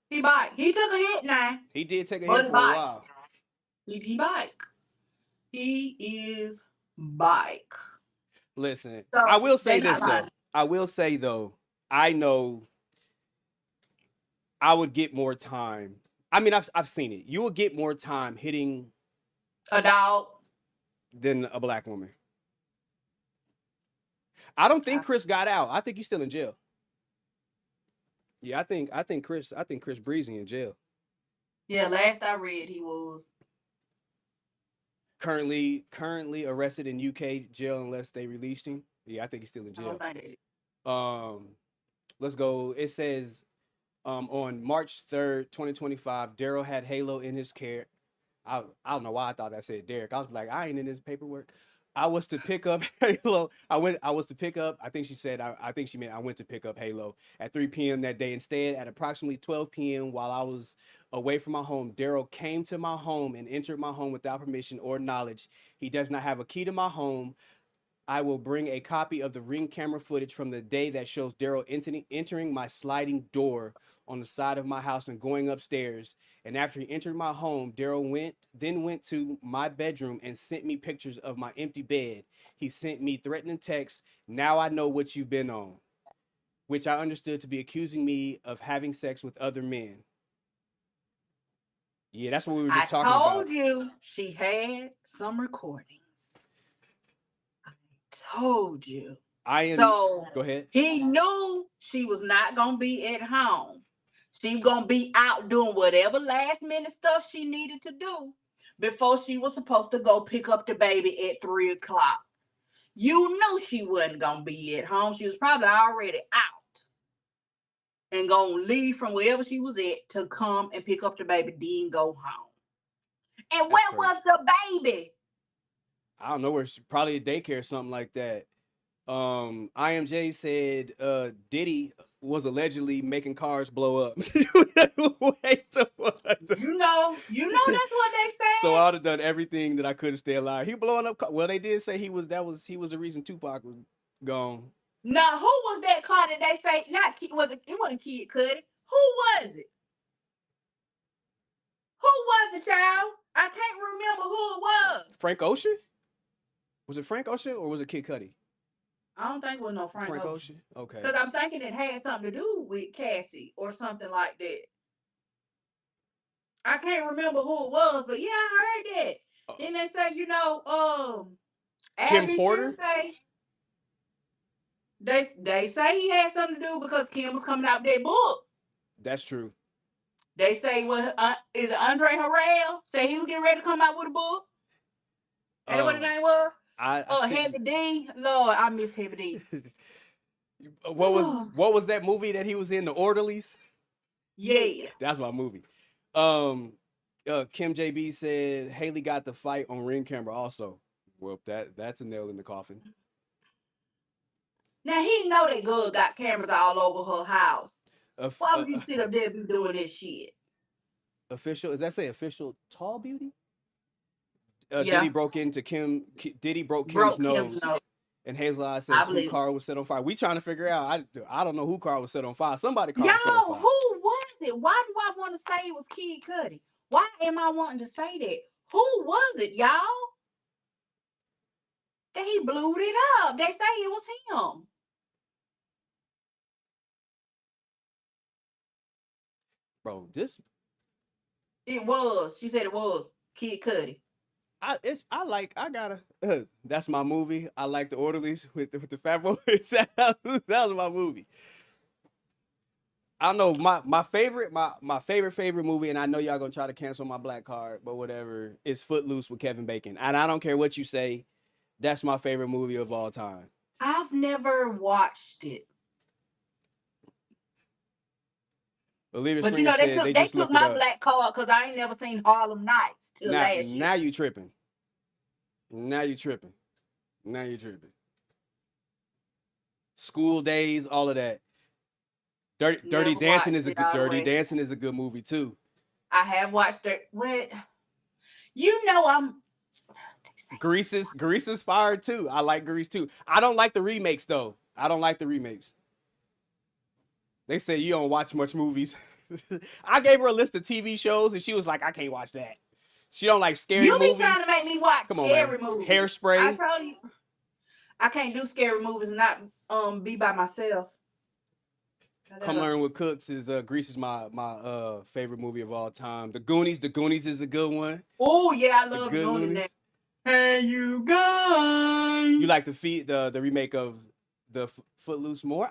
He bite. He took a hit now, He did take a but hit he for a bite. while. He bite. He is bike. Listen, I So will say they not this though. lying. I will say though, I know I would get more time. I mean, I've seen it. You will get more time hitting A dog. than a black woman. I don't think Chris got out. I think he's still in jail. Yeah, I think Chris Breezy in jail. Yeah, last I read, he was Currently arrested in UK jail unless they released him. Yeah, I think he's still in jail. Let's go. It says on March 3rd, 2025, Daryl had Halo in his care. I don't know why I thought that said Derek. I was like, I ain't in this paperwork. I was to pick up Halo. I was to pick up. I think she said. I think she meant I went to pick up Halo at 3 p.m. that day. Instead, at approximately 12 p.m., while I was away from my home, Daryl came to my home and entered my home without permission or knowledge. He does not have a key to my home. I will bring a copy of the Ring camera footage from the day that shows Daryl entering my sliding door on the side of my house and going upstairs. And after he entered my home, Daryl went to my bedroom and sent me pictures of my empty bed. He sent me threatening texts. Now I know what you've been on, which I understood to be accusing me of having sex with other men. Yeah, that's what we were just talking about. I told you she had some recordings. I told you. So go ahead. He knew she was not gonna be at home. She was gonna be out doing whatever last minute stuff she needed to do before she was supposed to go pick up the baby at 3 o'clock. You knew she wasn't gonna be at home. She was probably already out and gonna leave from wherever she was at to come and pick up the baby, then go home. And where was the baby? I don't know where. Probably a daycare or something like that. IMJ said Diddy was allegedly making cars blow up. You know that's what they said. So I would have done everything that I could to stay alive. He blowing up. Well, they did say he was the reason Tupac was gone. Now, who was that car that they say? It wasn't Kid Cudi. Who was it? Who was it, child? I can't remember who it was. Frank Ocean? Was it Frank Ocean or was it Kid Cudi? I don't think it was no Frank Ocean. Okay. Because I'm thinking it had something to do with Cassie or something like that. I can't remember who it was, but yeah, I heard that. Then they say, Kim Porter? They say he had something to do because Kim was coming out with that book. That's true. They say, is it Andre Harrell? Say he was getting ready to come out with a book. And what the name was? Heavy D. Lord, I miss Heavy D. What was that movie that he was in? The Orderlies? Yeah. That's my movie. Kim JB said Haley got the fight on Ring camera also. Well, that's a nail in the coffin. Now he know that girl got cameras all over her house. Why would you sit up there and be doing this shit? Official, does that say official tall beauty? Yeah. Diddy broke Kim's nose. And Hazel Eye says whose car was set on fire. We trying to figure out. I don't know who car was set on fire. Somebody car was set on fire. Who was it? Why do I want to say it was Kid Cudi? Why am I wanting to say that? Who was it, y'all? That he blew it up. They say it was him. Bro, it was. She said it was Kid Cudi. That's my movie. I like The Orderlies with the Fat Boys. That was my movie. I know my favorite movie, and I know y'all gonna try to cancel my black card, but whatever, is Footloose with Kevin Bacon. And I don't care what you say, that's my favorite movie of all time. I've never watched it. But they took my black card because I ain't never seen Harlem Nights till last year. Now you tripping. School Days, all of that. Dirty Dancing is a good movie too. I have watched it. What? Grease is fire too. I like Grease too. I don't like the remakes though. They say you don't watch much movies. I gave her a list of TV shows and she was like, I can't watch that. She don't like scary movies. You be trying to make me watch scary movies. Hairspray. I told you, I can't do scary movies and not be by myself. Come Learn with Cooks is Grease is my favorite movie of all time. The Goonies is a good one. Oh yeah, I love Goonies. Hey, you guys. You like the remake of the Footloose more?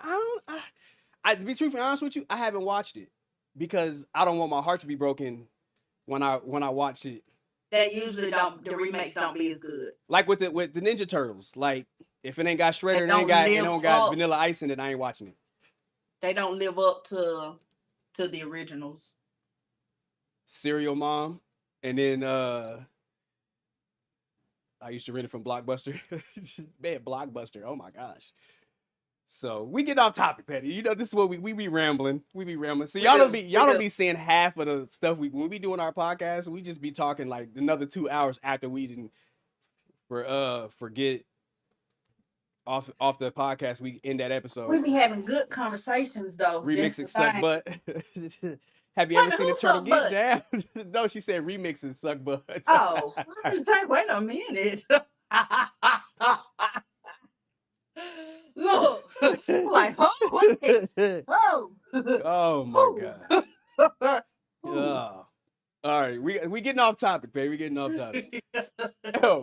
To be truthfully honest with you, I haven't watched it because I don't want my heart to be broken when I watch it. That usually the remakes don't be as good. Like with the Ninja Turtles, like if it ain't got Shredder and it don't got Vanilla Ice in it, I ain't watching it. They don't live up to the originals. Serial Mom, and then I used to rent it from Blockbuster. Man, Blockbuster. Oh my gosh. So we get off topic, Petty. You know, this is what we be rambling. We be rambling. So y'all don't be seeing half of the stuff when we be doing our podcast. We just be talking like another 2 hours after we didn't forget off the podcast. We end that episode. We be having good conversations though. Remixing suck butt. Have you ever seen a turtle get down? No, she said remixing suck butt. Oh, I was like, wait a minute. Look, like, oh, wait. Oh my god. Oh. All right, we getting off topic, baby. We getting off topic.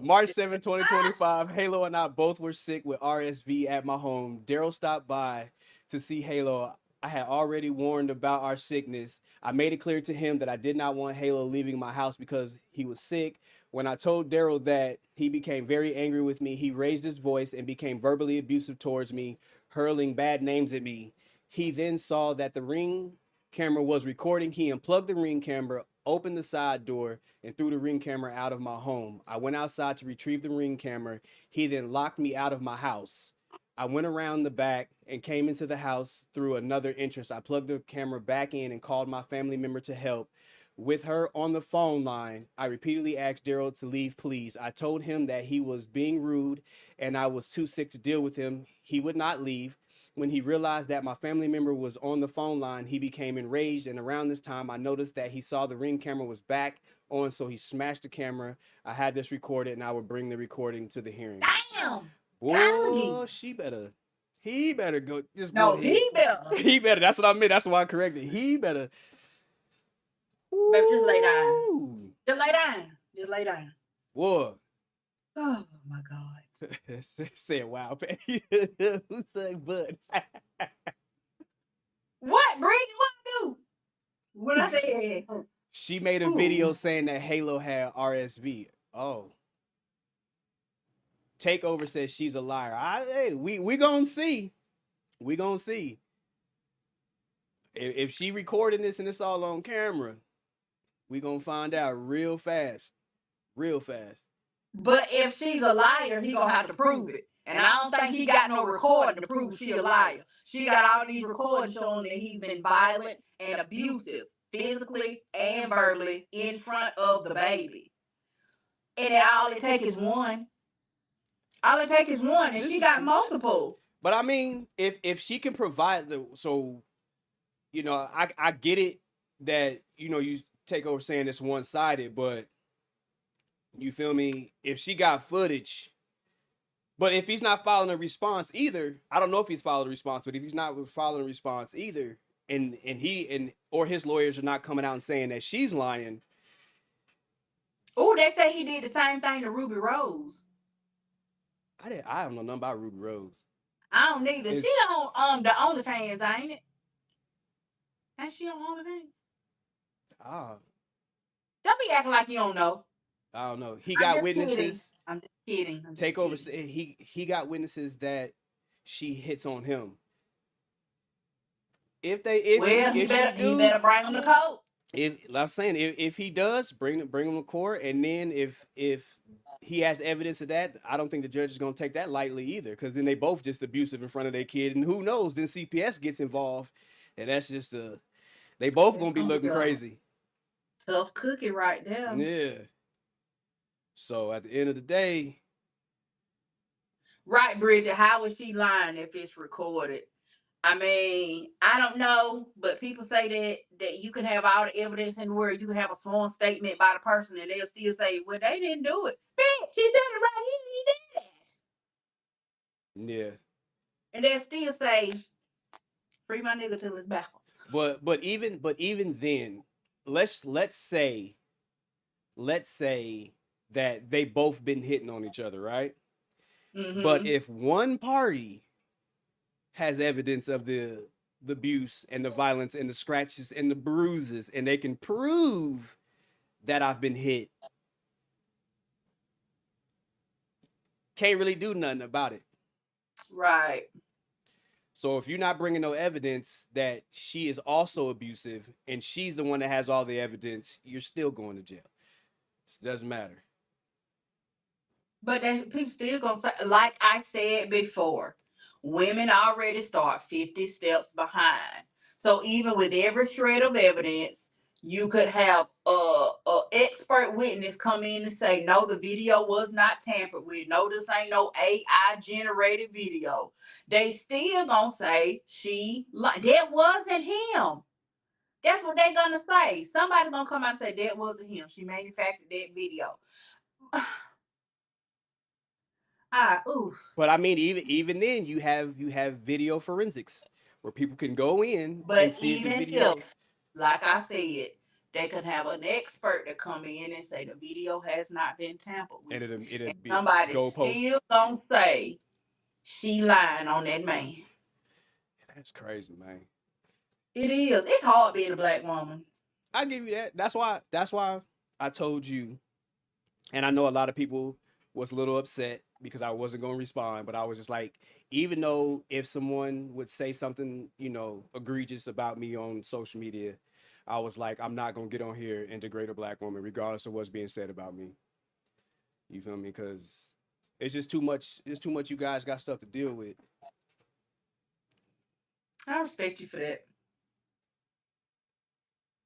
March 7, 2025, Halo and I both were sick with RSV at my home. Daryl stopped by to see Halo. I had already warned about our sickness. I made it clear to him that I did not want Halo leaving my house because he was sick. When I told Daryl that, he became very angry with me. He raised his voice and became verbally abusive towards me, hurling bad names at me. He then saw that the Ring camera was recording. He unplugged the Ring camera, opened the side door, and threw the Ring camera out of my home. I went outside to retrieve the Ring camera. He then locked me out of my house. I went around the back and came into the house through another entrance. I plugged the camera back in and called my family member to help. With her on the phone line, I repeatedly asked Daryl to leave, please. I told him that he was being rude and I was too sick to deal with him. He would not leave. When he realized that my family member was on the phone line, he became enraged, and around this time, I noticed that he saw the Ring camera was back on, so he smashed the camera. I had this recorded, and I would bring the recording to the hearing. Damn! Whoa, he better go. Just no, go ahead. He better. That's what I meant. That's why I corrected. He better. Baby, just lay down. Just lay down. Just lay down. Whoa. Oh, my God. Say it, wow, Petty. Who's saying bud? What, Bridget? What do? What I said? She made a video saying that Halo had RSV. Oh. Takeover says she's a liar. Hey, we gonna see. We gonna see. If she recording this and it's all on camera, we gonna find out real fast. Real fast. But if she's a liar, he gonna have to prove it. And I don't think he got no recording to prove she a liar. She got all these recordings showing that he's been violent and abusive, physically and verbally, in front of the baby. And all it takes is one. All it takes is one, and she got multiple. But I mean, if she can provide you know, I get it that, you know, you take over saying it's one-sided, but you feel me? If she got footage, but if he's not following a response either, I don't know if he's followed a response, but if he's not following a response either, and or his lawyers are not coming out and saying that she's lying. Oh, they say he did the same thing to Ruby Rose. I don't know nothing about Ruby Rose. I don't either. She on the OnlyFans, ain't it? Ain't she on OnlyFans? Don't be acting like you don't know. I don't know. He got witnesses. Kidding. I'm just kidding. Takeover said he got witnesses that she hits on him. He better bring him to court. I'm saying if he does, bring him to court, and then if he has evidence of that, I don't think the judge is going to take that lightly either, because then they both just abusive in front of their kid, and who knows? Then CPS gets involved, and that's just they both going to be looking crazy. Tough cookie right there. Yeah. So at the end of the day, right, Bridget, how is she lying if it's recorded? I mean, I don't know, but people say that you can have all the evidence in where you can have a sworn statement by the person and they'll still say, well, they didn't do it. Bitch, she said it right here, he did that. Yeah. And they'll still say, free my nigga till his backwards. But even then, let's say that they both been hitting on each other, right? Mm-hmm. But if one party has evidence of the abuse and the violence and the scratches and the bruises, and they can prove that I've been hit, can't really do nothing about it. Right. So if you're not bringing no evidence that she is also abusive and she's the one that has all the evidence, you're still going to jail. It doesn't matter. But people still gonna say, like I said before, women already start 50 steps behind. So even with every shred of evidence, you could have a expert witness come in and say, no, the video was not tampered with. No, this ain't no AI generated video. They still gonna say that wasn't him. That's what they gonna say. Somebody's gonna come out and say that wasn't him. She manufactured that video. Oof. But I mean, even then, you have video forensics where people can go in and But see if the even video. if, like I said, they could have an expert to come in and say the video has not been tampered with, And it'll and be somebody goalpost. still gonna say she lying on that man. That's crazy, man. It is. It's hard being a black woman. I give you that. That's why I told you, and I know a lot of people was a little upset because I wasn't going to respond, but I was just like, even though if someone would say something, egregious about me on social media, I was like, I'm not going to get on here and degrade a black woman, regardless of what's being said about me. You feel me? Because it's just too much. It's too much. You guys got stuff to deal with. I respect you for that.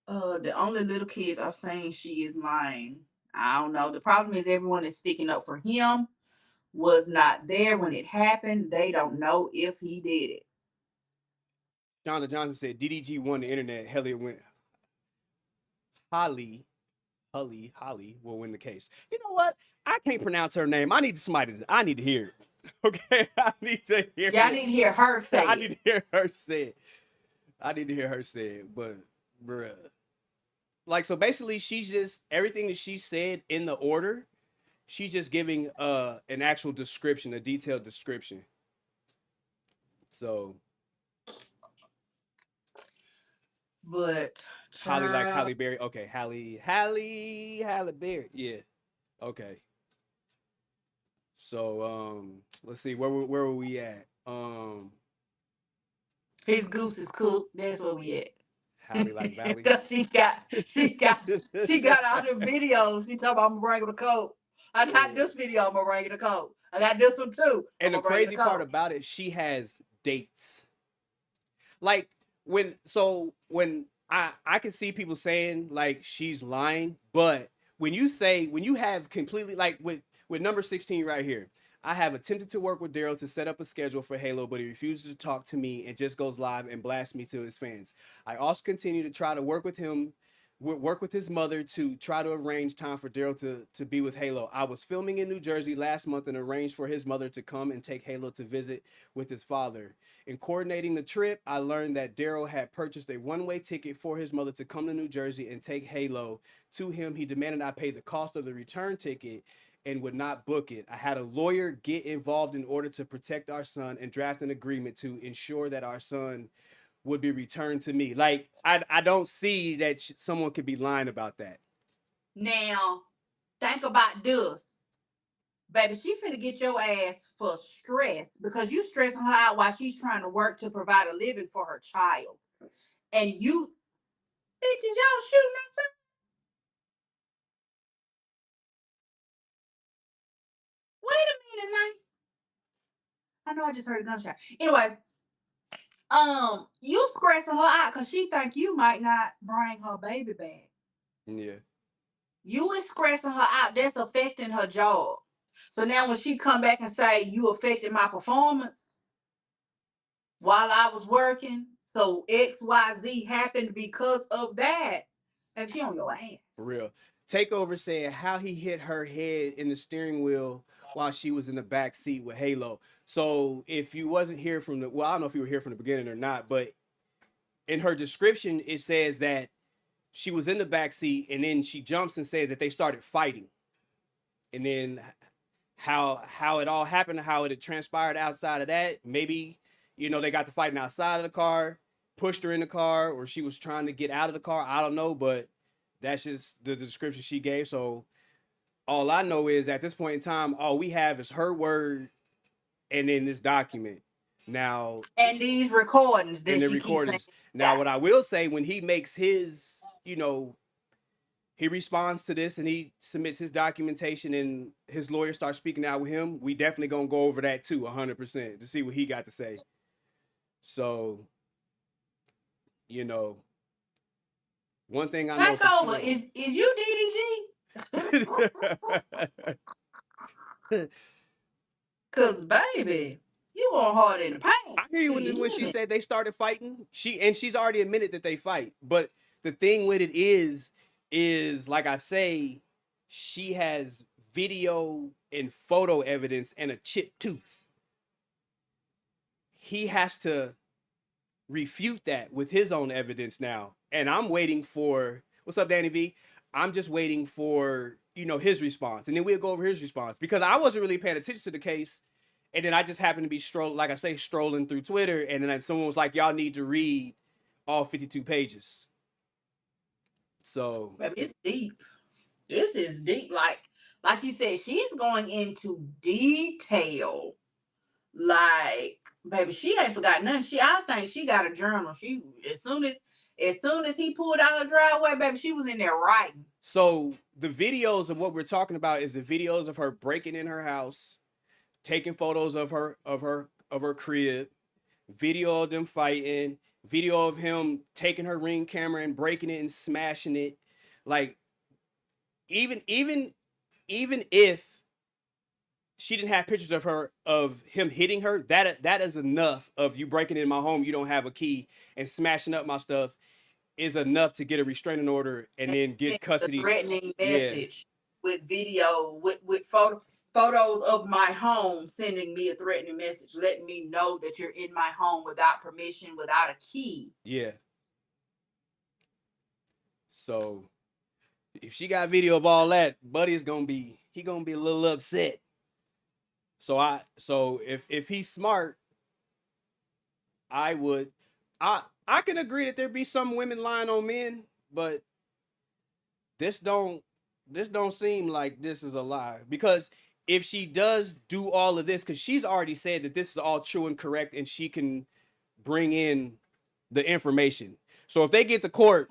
The only little kids are saying she is lying. I don't know. The problem is everyone is sticking up for him. Was not there when it happened. They don't know if he did it. Jonathan Johnson said DDG won the internet. Halle will win the case. You know what? I can't pronounce her name. I need to hear it. Okay, I need to hear. Yeah, I need to hear her say I it. need to hear her say it. I need to hear her say it. But bruh, like, so basically, she's just everything that she said in the order. She's just giving an actual description, a detailed description. So, But Halle, like Halle Berry. Okay, Halle Berry. Yeah. Okay. So let's see, where were we at? His goose is cooked. That's where we at. Halle like Valley. Cause she got all the videos. She talking about I'm bringing the coat. I got this video. I'm bringing the coat. I got this one too. And the crazy part about it, she has dates. Like when I can see people saying like she's lying, but when you have completely like with number 16 right here, I have attempted to work with Daryl to set up a schedule for Halo, but he refuses to talk to me and just goes live and blasts me to his fans. I also continue to try to work with his mother to try to arrange time for Daryl to be with Halo. I was filming in New Jersey last month and arranged for his mother to come and take Halo to visit with his father. In coordinating the trip, I learned that Daryl had purchased a one-way ticket for his mother to come to New Jersey and take Halo to him. He demanded I pay the cost of the return ticket and would not book it. I had a lawyer get involved in order to protect our son and draft an agreement to ensure that our son would be returned to me. Like, I don't see that someone could be lying about that. Now, think about this. Baby, she finna get your ass for stress because you stressing her out while she's trying to work to provide a living for her child. And you, bitches, y'all shooting at something. Wait a minute now. I know I just heard a gunshot. Anyway, you stressing her out because she think you might not bring her baby back. Yeah. You is stressing her out. That's affecting her job. So now when she come back and say you affected my performance while I was working, so XYZ happened because of that, and she on your ass. For real. Takeover said how he hit her head in the steering wheel while she was in the back seat with Halo. So if you wasn't here from I don't know if you were here from the beginning or not, but in her description it says that she was in the back seat and then she jumps and says that they started fighting. and then how it all happened, how it had transpired outside of that. Maybe, they got to fighting outside of the car, pushed her in the car, or she was trying to get out of the car. I don't know, but that's just the description she gave. So all I know is at this point in time, all we have is her word and then this document. Now, And these recordings and that the she keeps saying. recordings. Now, what I will say, when he makes his, he responds to this and he submits his documentation and his lawyer starts speaking out with him, we definitely gonna go over that too, 100%, to see what he got to say. So, one thing I know Take for over. sure. Is you DDG? Cause baby, you going hard in the paint. I hear you when she said they started fighting. She's already admitted that they fight. But the thing with it is like I say, she has video and photo evidence and a chipped tooth. He has to refute that with his own evidence now. And I'm waiting for, what's up, Danny V? I'm just waiting for, his response. And then we'll go over his response, because I wasn't really paying attention to the case. And then I just happened to be strolling through Twitter. And then someone was like, y'all need to read all 52 pages. So Baby, it's deep. This is deep. Like you said, she's going into detail. Like, baby, she ain't forgot nothing. I think she got a journal. She as soon as he pulled out her driveway, baby, she was in there writing. So the videos of what we're talking about is the videos of her breaking in her house, taking photos of her crib, video of them fighting, video of him taking her Ring camera and breaking it and smashing it. Like, even if she didn't have pictures of him hitting her, that is enough. Of you breaking in my home, you don't have a key, and smashing up my stuff is enough to get a restraining order and then get custody. Threatening message with video with photos of my home, sending me a threatening message, letting me know that you're in my home without permission, without a key. Yeah. So if she got video of all that, Buddy's gonna be a little upset. So if he's smart, I can agree that there be some women lying on men, but this don't seem like this is a lie. Because if she does do all of this, because she's already said that this is all true and correct, and she can bring in the information. So if they get to court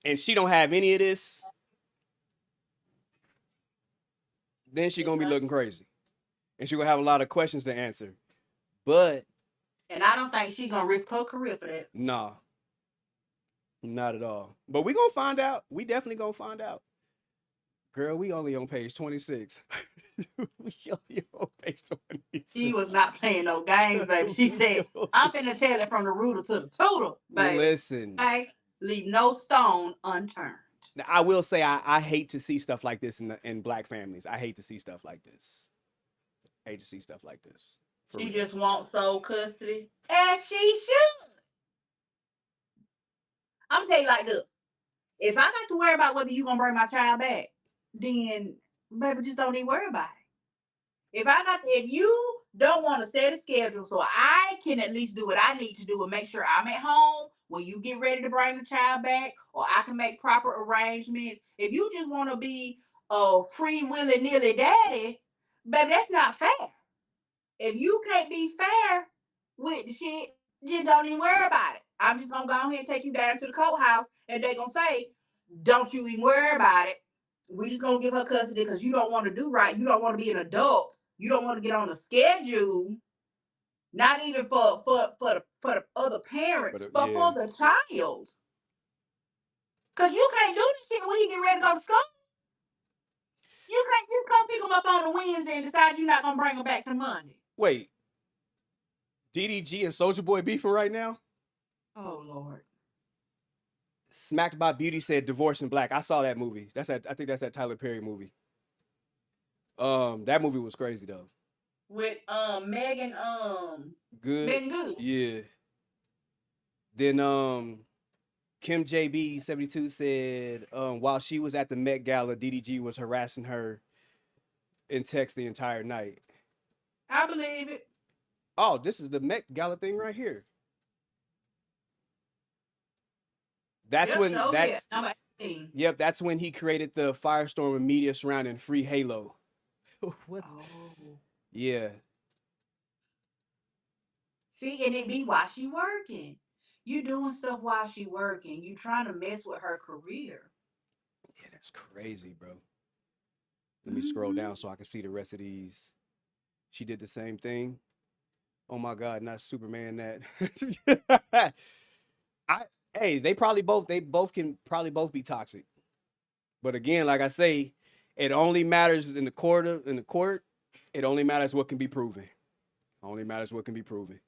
and she don't have any of this, then she gonna be looking crazy, and she gonna have a lot of questions to answer. And I don't think she gonna risk her career for that. Nah, not at all. But we gonna find out. We definitely gonna find out. Girl, we only on page 26. We only on page 26. She was not playing no games, baby. She said, I'm finna tell it from the rooter to the tutor, baby. Listen. Okay? Leave no stone unturned. Now, I will say I hate to see stuff like this in black families. I hate to see stuff like this. She just wants sole custody. As she should. I'm gonna tell you like this. If I got to worry about whether you're gonna bring my child back, then baby, just don't even worry about it. If you don't want to set a schedule so I can at least do what I need to do and make sure I'm at home when you get ready to bring the child back, or I can make proper arrangements. If you just want to be a free willy-nilly daddy, baby, that's not fair. If you can't be fair with the shit, just don't even worry about it. I'm just gonna go ahead and take you down to the courthouse, and they're gonna say, don't you even worry about it. We just gonna give her custody because you don't want to do right. You don't want to be an adult. You don't want to get on a schedule. Not even for the other parent, but for the child. Cause you can't do this shit when he get ready to go to school. You can't just come pick him up on a Wednesday and decide you're not gonna bring him back to Monday. Wait, DDG and Soulja Boy beefing right now? Oh Lord. Smacked by Beauty said Divorce in Black. I saw that movie. I think that's that Tyler Perry movie. That movie was crazy though. With Megan Good. Megan Good. Yeah. Then Kim JB72 said while she was at the Met Gala, DDG was harassing her and text the entire night. I believe it. Oh, this is the Met Gala thing right here. That's Yep, when show here. that's Number 18. Yep, that's when he created the firestorm and media surrounding Free Halo. What's Oh. Yeah. See, and it be while she working. You doing stuff while she working. You trying to mess with her career. Yeah, that's crazy, bro. Let me scroll down so I can see the rest of these. She did the same thing. Oh my God, not Superman that. I Hey, they both can probably both be toxic. But again, like I say, it only matters in the court. It only matters what can be proven. Only matters what can be proven.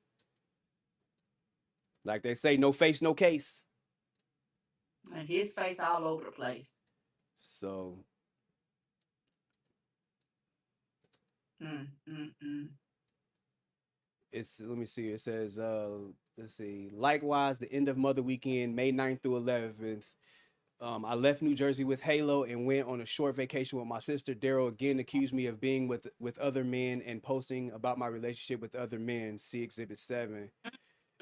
Like they say, no face, no case. And his face all over the place. So let me see. It says, let's see. Likewise, the end of Mother Weekend, May 9th through 11th. I left New Jersey with Halo and went on a short vacation with my sister. Daryl again accused me of being with other men and posting about my relationship with other men. See Exhibit 7.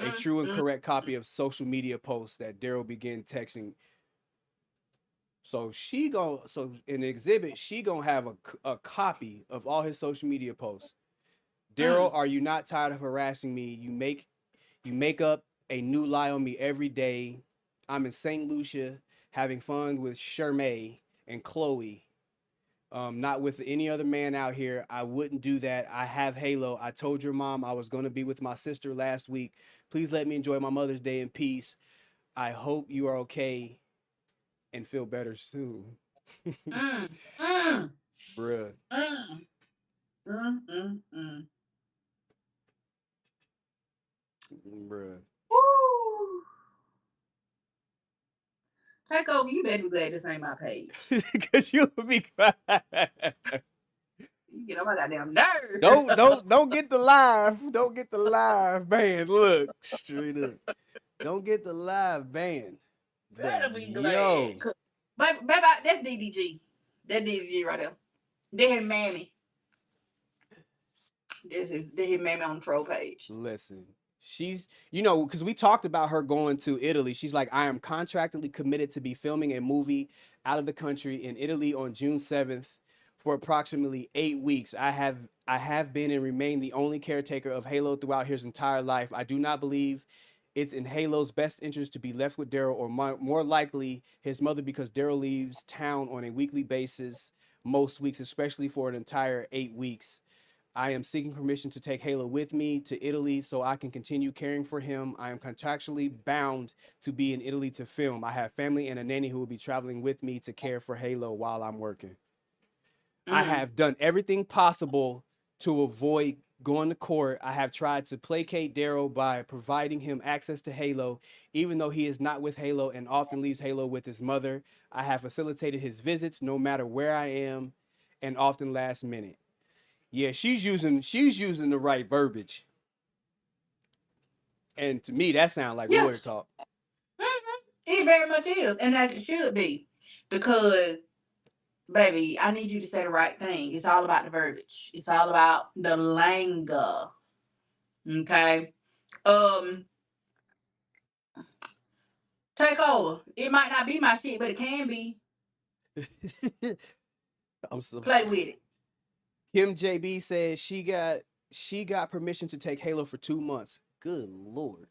A true and correct copy of social media posts that Daryl began texting. So in the exhibit, she gonna have a copy of all his social media posts. Daryl, are you not tired of harassing me? You make up a new lie on me every day. I'm in St. Lucia having fun with Shermay and Chloe. Not with any other man out here. I wouldn't do that. I have Halo. I told your mom I was going to be with my sister last week. Please let me enjoy my Mother's Day in peace. I hope you are okay and feel better soon. Bruh. Bruh. Woo. Take over. You better be glad this ain't my page. Because you'll be crying. You get on my goddamn nerve. Don't get the live. Don't get the live band. Look, straight up. Don't get the live band. Better be glad. Yo. Baby, that's DDG. That DDG right there. They his mammy. They his mammy on the troll page. Listen, she's, because we talked about her going to Italy. She's like, I am contractually committed to be filming a movie out of the country in Italy on June 7th for approximately 8 weeks. I have been and remain the only caretaker of Halo throughout his entire life. I do not believe it's in Halo's best interest to be left with Daryl, or more likely his mother, because Daryl leaves town on a weekly basis most weeks, especially for an entire 8 weeks. I am seeking permission to take Halo with me to Italy so I can continue caring for him. I am contractually bound to be in Italy to film. I have family and a nanny who will be traveling with me to care for Halo while I'm working. I have done everything possible to avoid going to court. I have tried to placate Daryl by providing him access to Halo, even though he is not with Halo and often leaves Halo with his mother. I have facilitated his visits no matter where I am, and often last minute. Yeah, she's using the right verbiage. And to me, that sounds like lawyer talk. It very much is, and as it should be. Because, baby, I need you to say the right thing. It's all about the verbiage. It's all about the lingo. Okay? Take over. It might not be my shit, but it can be. Play with it. Kim JB says she got permission to take Halo for 2 months. Good Lord.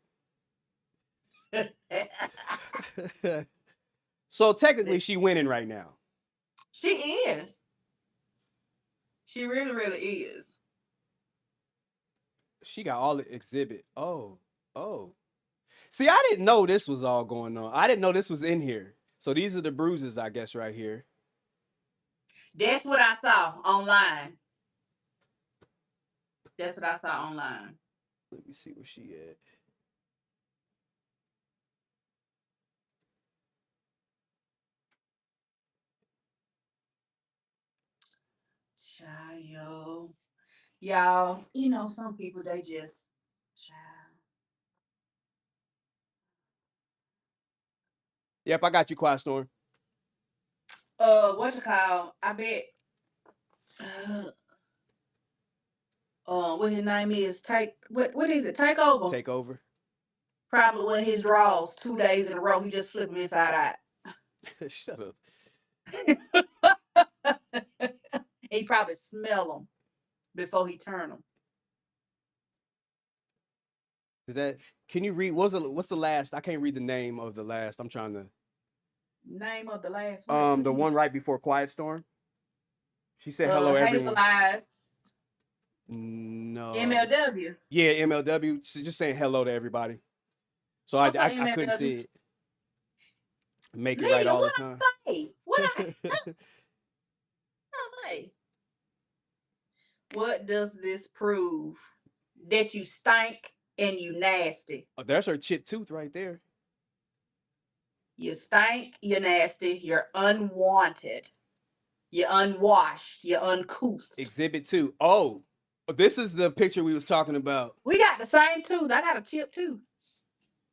So technically she winning right now. She is. She really, really is. She got all the exhibit. Oh. See, I didn't know this was all going on. I didn't know this was in here. So these are the bruises, I guess, right here. That's what I saw online. That's what I saw online. Let me see where she at. Child. Y'all, some people, they just, child. Yep, I got you, Quiet Storm. What you call? I bet What his name is? What is it? Takeover. Take over. Probably wear his drawers 2 days in a row. He just flip them inside Shut up. out. He probably smell them before he turn them. Is that? Can you read? What's the last? I can't read the name of the last. I'm trying to. Name of the last one. The one right before Quiet Storm. She said hello everyone. Lies. No. MLW. Yeah, MLW. She's just saying hello to everybody. So I couldn't see it. Make it right all the time. What I say? What does this prove? That you stink and you nasty. Oh, there's her chipped tooth right there. You stink, you're nasty, you're unwanted, you're unwashed, you're uncouth. Exhibit 2. Oh, this is the picture we was talking about. We got the same tooth. I got a chipped tooth.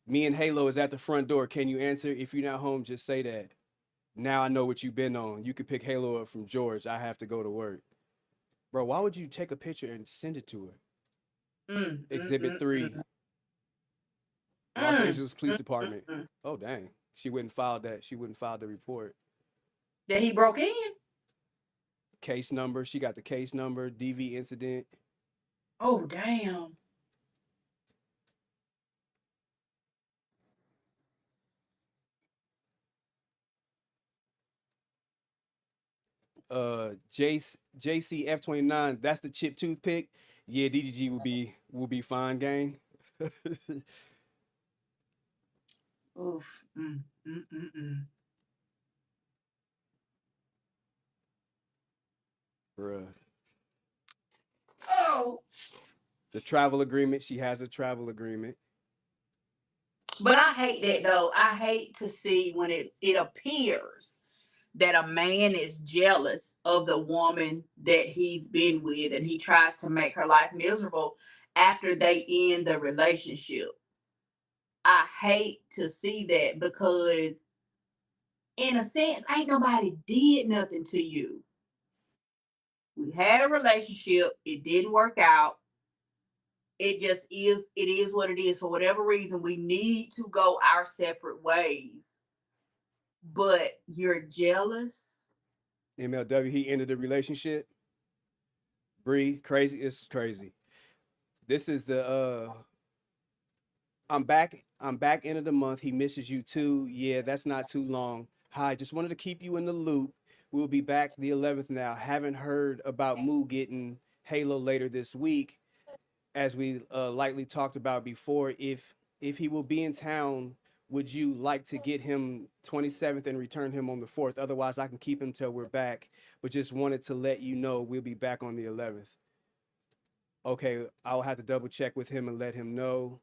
Me and Halo is at the front door. Can you answer? If you're not home, just say that. Now I know what you've been on. You could pick Halo up from George. I have to go to work. Bro, why would you take a picture and send it to her? Exhibit 3. Los Angeles Police Department. Oh, dang. She wouldn't file that. She wouldn't file the report. That he broke in? Case number. She got the case number. DV incident. Oh, damn. JCF29. That's the chip toothpick. Yeah, DGG will be fine, gang. Oof. Bruh. Oh. The travel agreement. She has a travel agreement. But I hate that, though. I hate to see when it appears that a man is jealous of the woman that he's been with and he tries to make her life miserable after they end the relationship. I hate to see that because, in a sense, ain't nobody did nothing to you. We had a relationship, it didn't work out. It is what it is. For whatever reason, we need to go our separate ways. But you're jealous. MLW, he ended the relationship. Bree, crazy. It's crazy. This is the I'm back end of the month. He misses you too. Yeah, that's not too long. Hi, just wanted to keep you in the loop. We'll be back the 11th now. Haven't heard about Moo getting Halo later this week. As we lightly talked about before, if he will be in town, would you like to get him 27th and return him on the 4th? Otherwise, I can keep him till we're back. But just wanted to let you know we'll be back on the 11th. Okay, I'll have to double check with him and let him know.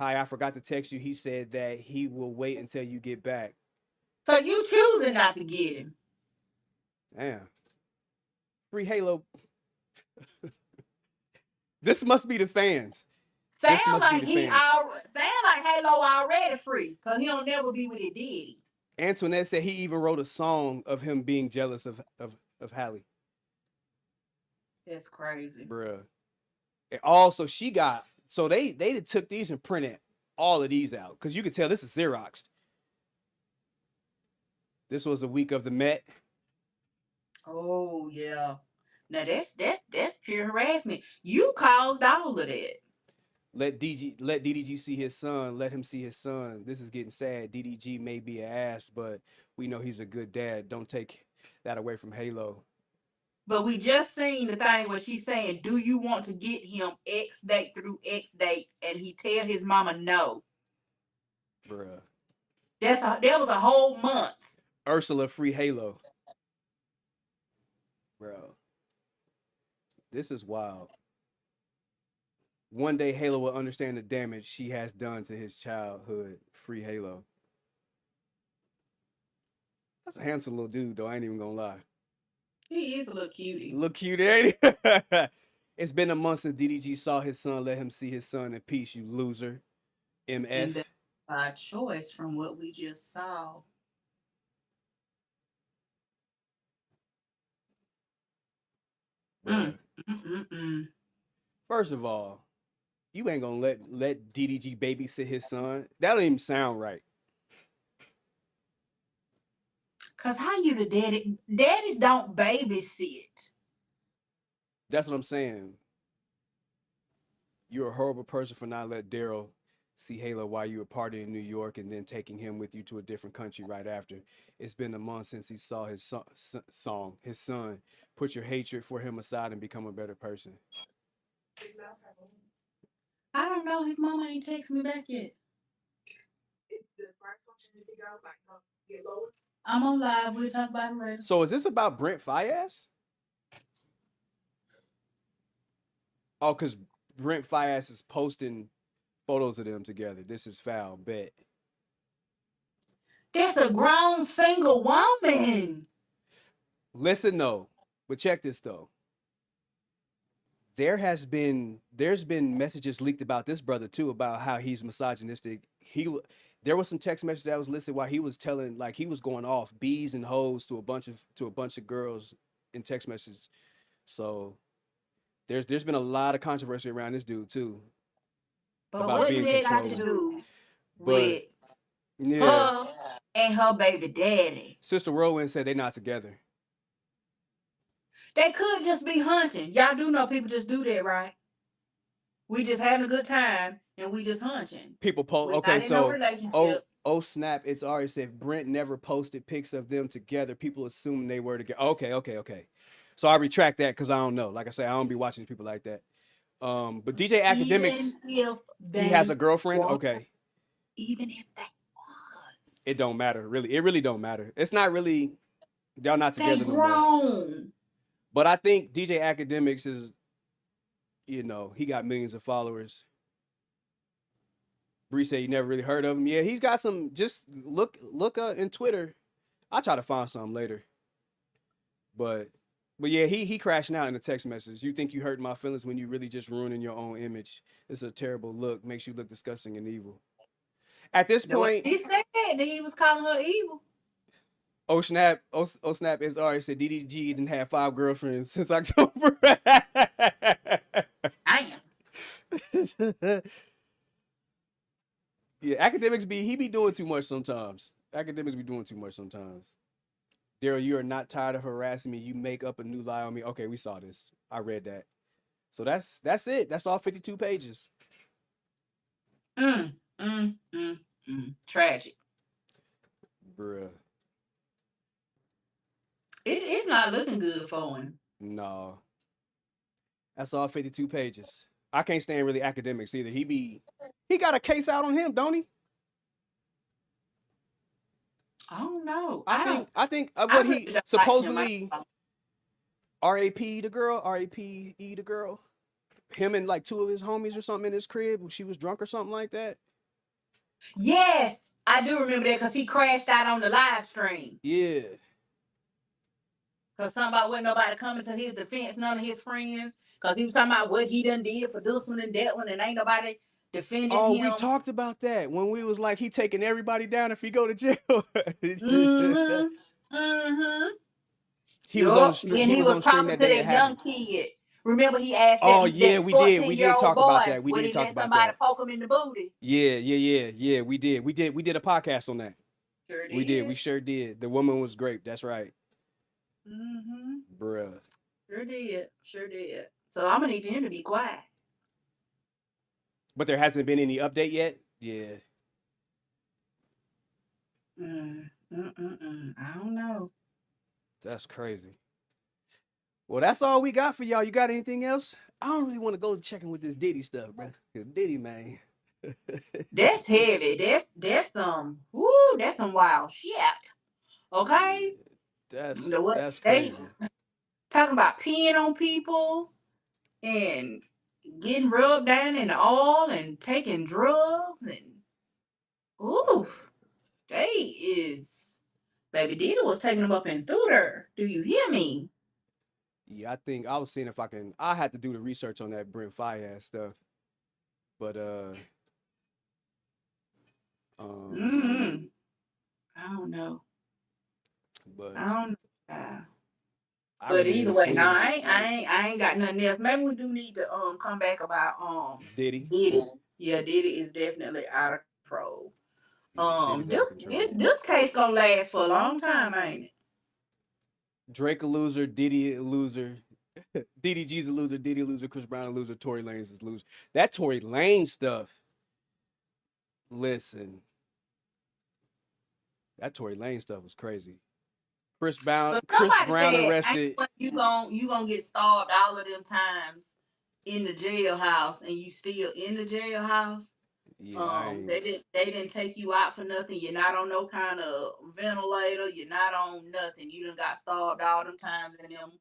Hi, I forgot to text you. He said that he will wait until you get back. So you choosing not to get him? Damn. Free Halo. This must be the fans. Sound like Halo already free, cause he don't never be with his daddy. Antoinette said he even wrote a song of him being jealous of Halle. That's crazy, bruh. And also, so they took these and printed all of these out because you could tell this is Xeroxed. This was the week of the Met. Oh yeah. Now that's pure harassment. You caused all of that. Let DDG see his son. Let him see his son. This is getting sad. DDG may be an ass, but we know he's a good dad. Don't take that away from Halo. But we just seen the thing where she's saying, do you want to get him X date through X date? And he tell his mama no. Bruh. That was a whole month. Ursula free Halo. Bro. This is wild. One day Halo will understand the damage she has done to his childhood. Free Halo. That's a handsome little dude, though. I ain't even gonna lie. He is a little cutie. Look cute, ain't he? It's been a month since DDG saw his son. Let him see his son in peace, you loser. MF. And that's by choice from what we just saw. Bruh. Mm. First of all, you ain't gonna let DDG babysit his son. That don't even sound right. Cause how you the daddy? Daddies don't babysit. That's what I'm saying. You're a horrible person for not letting Daryl see Halo while you were partying in New York and then taking him with you to a different country right after. It's been a month since he saw his his son. Put your hatred for him aside and become a better person. I don't know. His mama ain't text me back yet. I'm on live. We'll talk about it later. So is this about Brent Fayez? Oh, because Brent Fayez is posting photos of them together. This is foul. Bet. That's a grown single woman. Listen though, but check this though. There's been messages leaked about this brother too about how he's misogynistic. There was some text message that was listed while he was telling like he was going off bees and hoes to a bunch of girls in text messages. So there's been a lot of controversy around this dude too But about what being did that got to controlling. do But with yeah, her and her baby daddy? Sister Whirlwind said they're not together. They could just be hunting. Y'all do know people just do that, right? We just having a good time and we just hunting. People post. We're Okay, not in no so relationship. oh snap! It's already said Brent never posted pics of them together. People assume they were together. Okay. So I retract that because I don't know. Like I say, I don't be watching people like that. But DJ Academics, Even if he has they a girlfriend. was, Okay, even if they was, it don't matter really. It really don't matter. It's not really. They're not they together no more. grown. But I think DJ Academics is, he got millions of followers. Bree said you never really heard of him. Yeah, he's got some. Just look in Twitter. I'll try to find some later. But yeah, he crashing out in the text message. You think you hurt my feelings when you really just ruining your own image. It's a terrible look. Makes you look disgusting and evil. At this point, He said that he was calling her evil. oh snap is already said DDG didn't have 5 girlfriends since October. Damn. Yeah, academics be doing too much sometimes. Academics be doing too much sometimes. Daryl, you are not tired of harassing me. You make up a new lie on me. Okay, we saw this. I read that. So that's it. That's all 52 pages. Mm. Tragic. Bruh. It's not looking good for him. No. That's all 52 pages. I can't stand really academics either. He got a case out on him, don't he? I don't know. I think I what really he don't like him. supposedly RAP the girl. Him and like 2 of his homies or something in his crib. She was drunk or something like that. Yes, I do remember that because he crashed out on the live stream. Yeah. Because something about wasn't nobody coming to his defense, none of his friends. Because he was talking about what he done did for this one and that one, and ain't nobody defending Oh, him. we talked about that when we was like, he taking everybody down if he go to jail. He was on And he he was was on stream talking that to day it that young happened. kid. Remember he asked Oh that, yeah, that we did 14-year-old talk boy about that. We would did he talk let about somebody that. poke him in the booty. Yeah. We did a podcast on that. Sure did. We did. We sure did. The woman was great. That's right. Bruh. Sure did. So I'm gonna need him to be quiet. But there hasn't been any update yet. Yeah. I don't know. That's crazy. Well, that's all we got for y'all. You got anything else? I don't really want to go checking with this Diddy stuff, bro. Diddy, man. That's heavy. That's some that's some wild shit. Okay? That's crazy. They talking about peeing on people and getting rubbed down in the oil and taking drugs and they is baby Dita was taking them up and through there. Do you hear me? Yeah, I think I was seeing if I had to do the research on that Brent Fayez stuff. But I don't know. But I don't know. I But really either ain't way, no, seen I ain't got nothing else. Maybe we do need to come back about Diddy. Diddy. Yeah, Diddy is definitely out of control. Yeah, Diddy's out of control. This case gonna last for a long time, ain't it? Drake a loser, Diddy a loser, Diddy G's a loser, Diddy a loser, Chris Brown a loser, Tory Lanez is a loser. That Tory Lanez stuff. Listen, that Tory Lanez stuff was crazy. Chris Brown But somebody said, arrested. ain't you gonna get starved all of them times in the jailhouse, and you still in the jailhouse. Yeah, They didn't take you out for nothing. You're not on no kind of ventilator. You're not on nothing. You done got starved all them times in them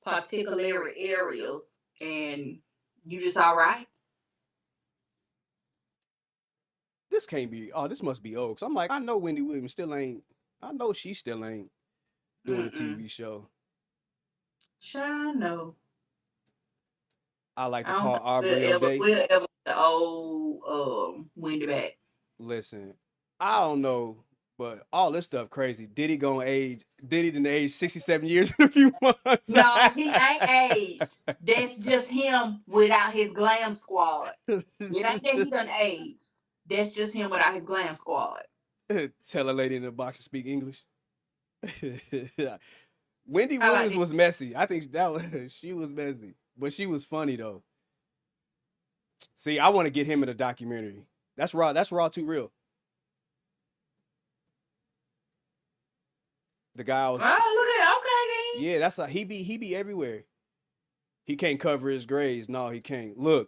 particular areas, and you just all right. this can't be. Oh, this must be old. Cause I'm like, I know Wendy Williams still ain't. I know she still ain't doing a TV show. Sure, no. I like I to don't call think Aubrey O'Day. we'll ever the old Wendy back. Listen, I don't know, but all this stuff crazy. Diddy gonna age? Diddy done age 67 years in a few months. No, he ain't aged. That's just him without his glam squad. It ain't that he done aged. That's just him without his glam squad. Tell a lady in the box to speak English. Wendy I like Williams it. was messy. I think that was she was messy, but she was funny though. See, I want to get him in a documentary. That's raw. That's raw too real. The guy was. Oh, look at okay then. Yeah, that's a he be everywhere. He can't cover his grades. No, he can't. Look.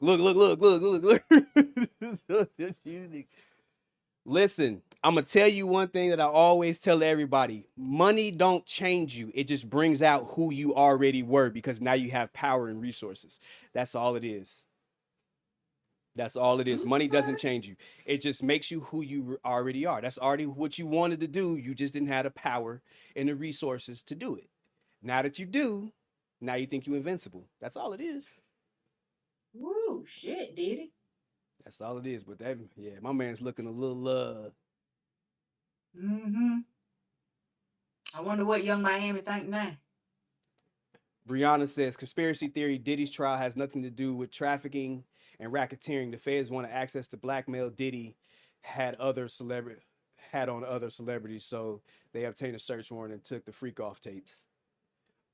Listen, I'm gonna tell you one thing that I always tell everybody. Money don't change you. It just brings out who you already were because now you have power and resources. That's all it is. That's all it is. Money doesn't change you. It just makes you who you already are. That's already what you wanted to do. You just didn't have the power and the resources to do it. Now that you do, now you think you're invincible. That's all it is. Woo, shit, did it? That's all it is. But that, yeah, my man's looking a little. Mm-hmm. I wonder what Young Miami think now. Brianna says conspiracy theory: Diddy's trial has nothing to do with trafficking and racketeering. The feds wanted access to blackmail Diddy had on other celebrities, so they obtained a search warrant and took the freak off tapes.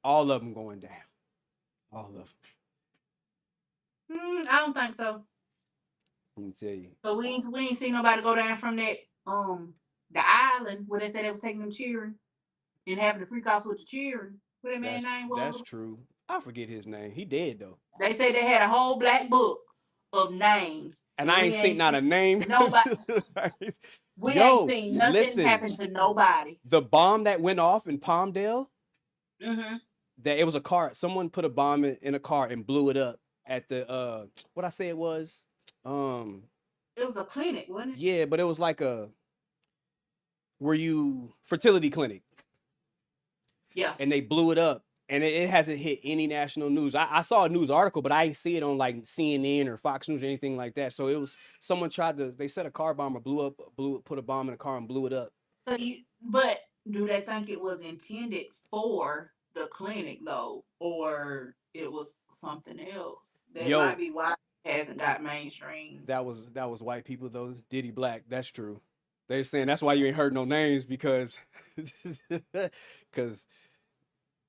All of them going down. All of them. I don't think so. Let me tell you. So we ain't seen nobody go down from that the island where they said they was taking them cheering and having the freak offs with the cheering. What that man's name was? That's true. I forget his name. He dead though. They said they had a whole black book of names. And I ain't seen not a name. Nobody. We ain't seen nothing happen to nobody. The bomb that went off in Palmdale. Mm-hmm. That it was a car. Someone put a bomb in a car and blew it up at the what I say it was. It was a clinic, wasn't it? Yeah, but it was like a fertility clinic. Yeah. And they blew it up. And it hasn't hit any national news. I saw a news article, but I didn't see it on like CNN or Fox News or anything like that. So it was someone they set a car bomb or put a bomb in a car and blew it up. But do they think it was intended for the clinic though, or it was something else? That might be why it hasn't got mainstream. That was white people though. Diddy Black, that's true. They're saying that's why you ain't heard no names because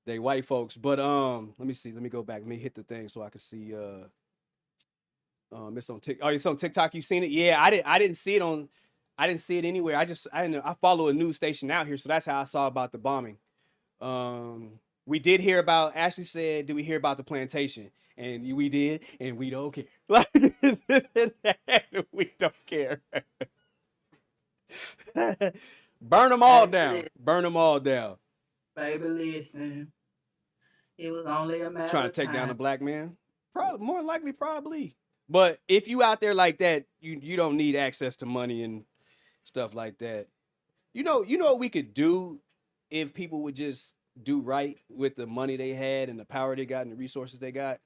they white folks. But let me see. Let me go back. Let me hit the thing so I can see it's on TikTok. Oh, it's on TikTok. You seen it? Yeah, I didn't see it anywhere. I follow a news station out here, so that's how I saw about the bombing. We did hear about, Ashley said, did we hear about the plantation? And we did, and we don't care. Like, we don't care. Burn them all down. Burn them all down. Baby, listen. It was only a matter trying to take down a black man. Probably, more likely, probably. But if you out there like that, you don't need access to money and stuff like that. You know what we could do if people would just do right with the money they had and the power they got and the resources they got.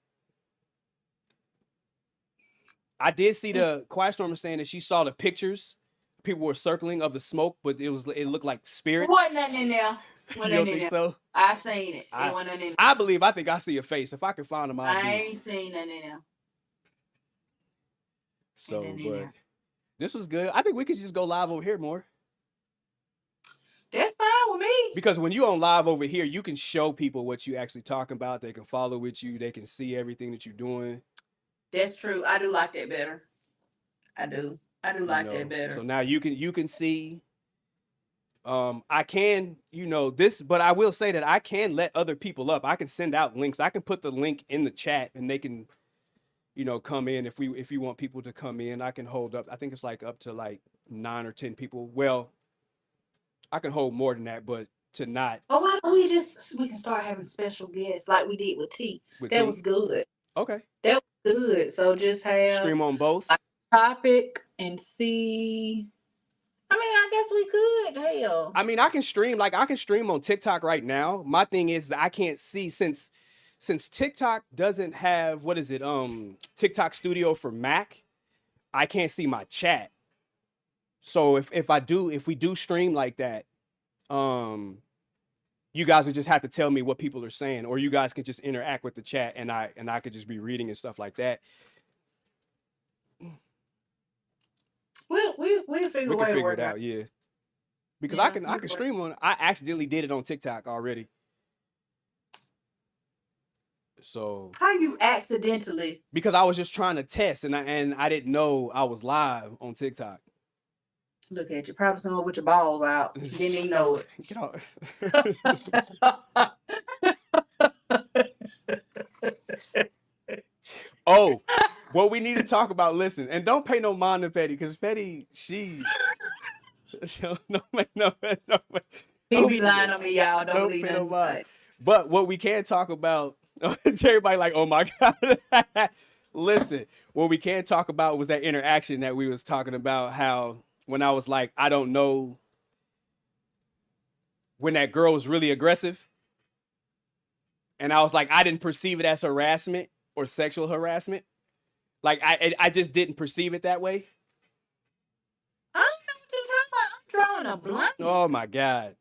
I did see the Quiet Storm saying that she saw the pictures. People were circling of the smoke, but it looked like spirits. Wasn't nothing in there. When You they don't in think there. so? I seen it. It went in there. I believe. I think I see a face. If I can find them, I'll do I it. ain't seen nothing in there. So, but this was good. I think we could just go live over here more. That's fine with me. Because when you on live over here, you can show people what you actually talking about. They can follow with you. They can see everything that you're doing. That's true. I do like that better. I do like that better. So now you can see. I can, this, but I will say that I can let other people up. I can send out links. I can put the link in the chat, and they can, come in if you want people to come in. I can hold up. I think it's like up to like 9 or 10 people. Well, I can hold more than that, but to not. Oh, why don't we can start having special guests like we did with T. That was good. Okay. That was good. So just have stream on both topic and see. I mean, I guess we could. Hell. I mean, I can stream on TikTok right now. My thing is I can't see since TikTok doesn't have TikTok Studio for Mac. I can't see my chat. So if we do stream like that, you guys would just have to tell me what people are saying, or you guys can just interact with the chat, and I could just be reading and stuff like that. We'll figure it out, yeah. Because I can stream on. I accidentally did it on TikTok already. So how you accidentally? Because I was just trying to test, and I didn't know I was live on TikTok. Look at you, probably somewhere with your balls out. You didn't even know it. Get out. Oh, what we need to talk about. Listen, and don't pay no mind to Petty, because Petty, she no. He be lying on me, y'all. Don't believe no nothing. But what we can talk about, everybody like, oh my God. Listen, what we can talk about was that interaction that we was talking about, how when I was like, I don't know when that girl was really aggressive. And I was like, I didn't perceive it as harassment or sexual harassment. Like, I just didn't perceive it that way. I don't know what you're talking about. I'm drawing a blank. Oh my God.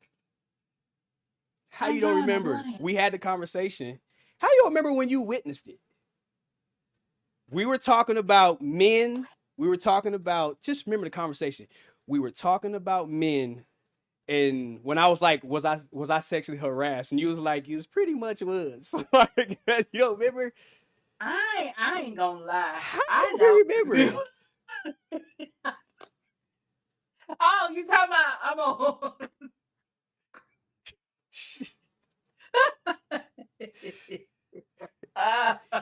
How you don't remember? We had the conversation. How you don't remember when you witnessed it? We were talking about men. We were talking about, just remember the conversation. We were talking about men. And when I was like, was I sexually harassed? And you was like, you pretty much was. You don't remember? I ain't gonna lie. How I don't remember. Oh, you talking about I'm on.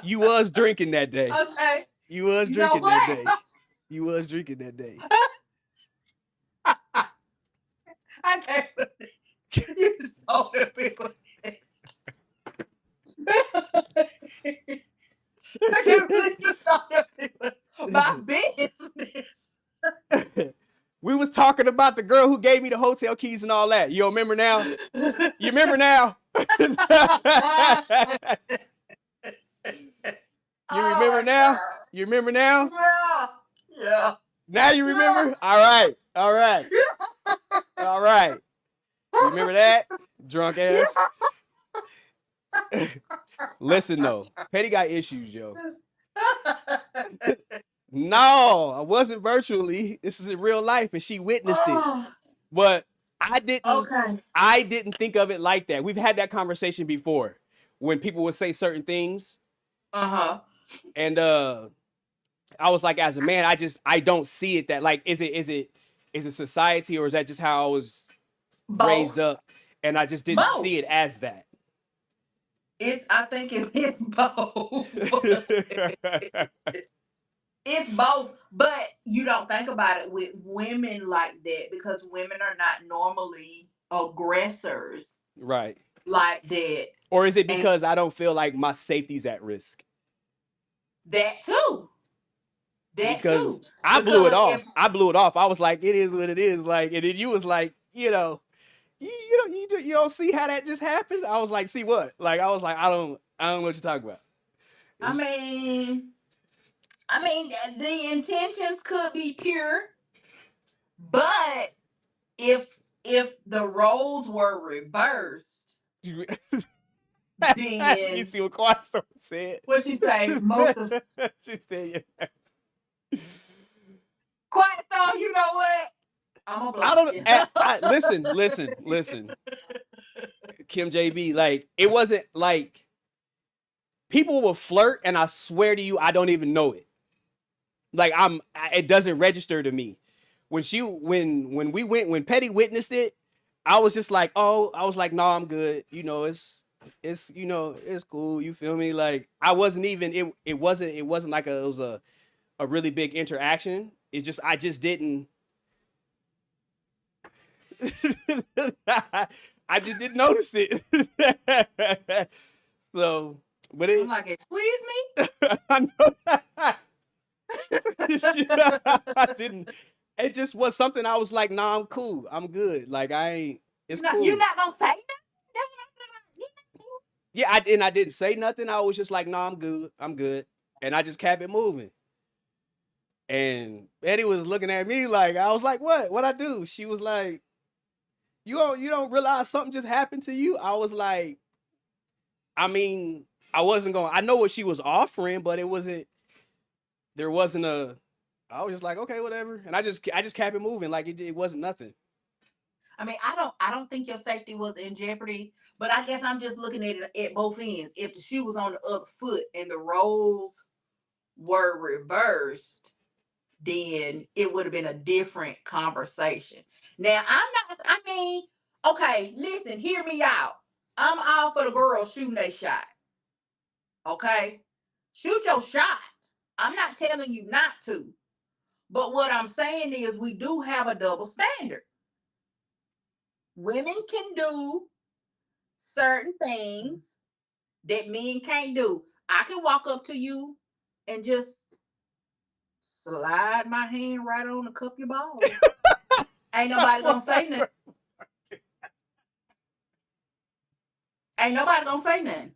You was drinking that day. Okay. You was drinking that day. You was drinking that day. I can't believe you told the people. I can't believe you told the people my business. We was talking about the girl who gave me the hotel keys and all that. You don't remember now? You remember now? You remember now? God. You remember now? Yeah. Now you remember? Yeah. All right. All right. All right. You remember that? Drunk ass. Listen though, Petty got issues, yo. No, I wasn't virtually. This is in real life, and she witnessed it. But I didn't. Okay. I didn't think of it like that. We've had that conversation before, when people would say certain things. And I was like, as a man, I don't see it that like. Is it society, or is that just how I was raised up? And I just didn't see it as that. I think it's both. It's both, but you don't think about it with women like that, because women are not normally aggressors. Right. Like that. Or is it because I don't feel like my safety's at risk? That too. Because I blew it off. I blew it off. I was like, it is what it is. Like, and then you was like, you don't see how that just happened. I was like, see what? Like, I was like, I don't know what you're talking about. I mean, the intentions could be pure, but if if the roles were reversed, You then see what Quiet Storm said? what she say? Most of She said, yeah. Quiet Storm, you know what? I'm gonna I block don't. you. Listen. Kim JB, like it wasn't like people will flirt, and I swear to you, I don't even know it. Like it doesn't register to me. When Petty witnessed it, I was just like, oh, I was like, no, I'm good. You know, it's it's cool. You feel me? Like I wasn't even it wasn't like it was a really big interaction. I just didn't. I just didn't notice it. So, but I'm like, excuse me? I know. I didn't. It just was something I was like, nah, I'm cool. I'm good. Like I ain't. It's cool. You're not gonna say nothing? Yeah, I didn't say nothing. I was just like, nah, I'm good. I'm good. And I just kept it moving. And Eddie was looking at me like, I was like, what? What'd I do? She was like, you don't realize something just happened to you? I was like, I mean, I know what she was offering, but there wasn't I was just like, okay, whatever. And I just kept it moving. Like it wasn't nothing. I mean, I don't think your safety was in jeopardy, but I guess I'm just looking at it at both ends. If the shoe was on the other foot and the roles were reversed, then it would have been a different conversation. Now, okay, listen, hear me out. I'm all for the girls shooting their shot. Okay? Shoot your shot. I'm not telling you not to. But what I'm saying is we do have a double standard. Women can do certain things that men can't do. I can walk up to you and just slide my hand right on the cup of your balls. Ain't nobody gonna say nothing. Ain't nobody gonna say nothing.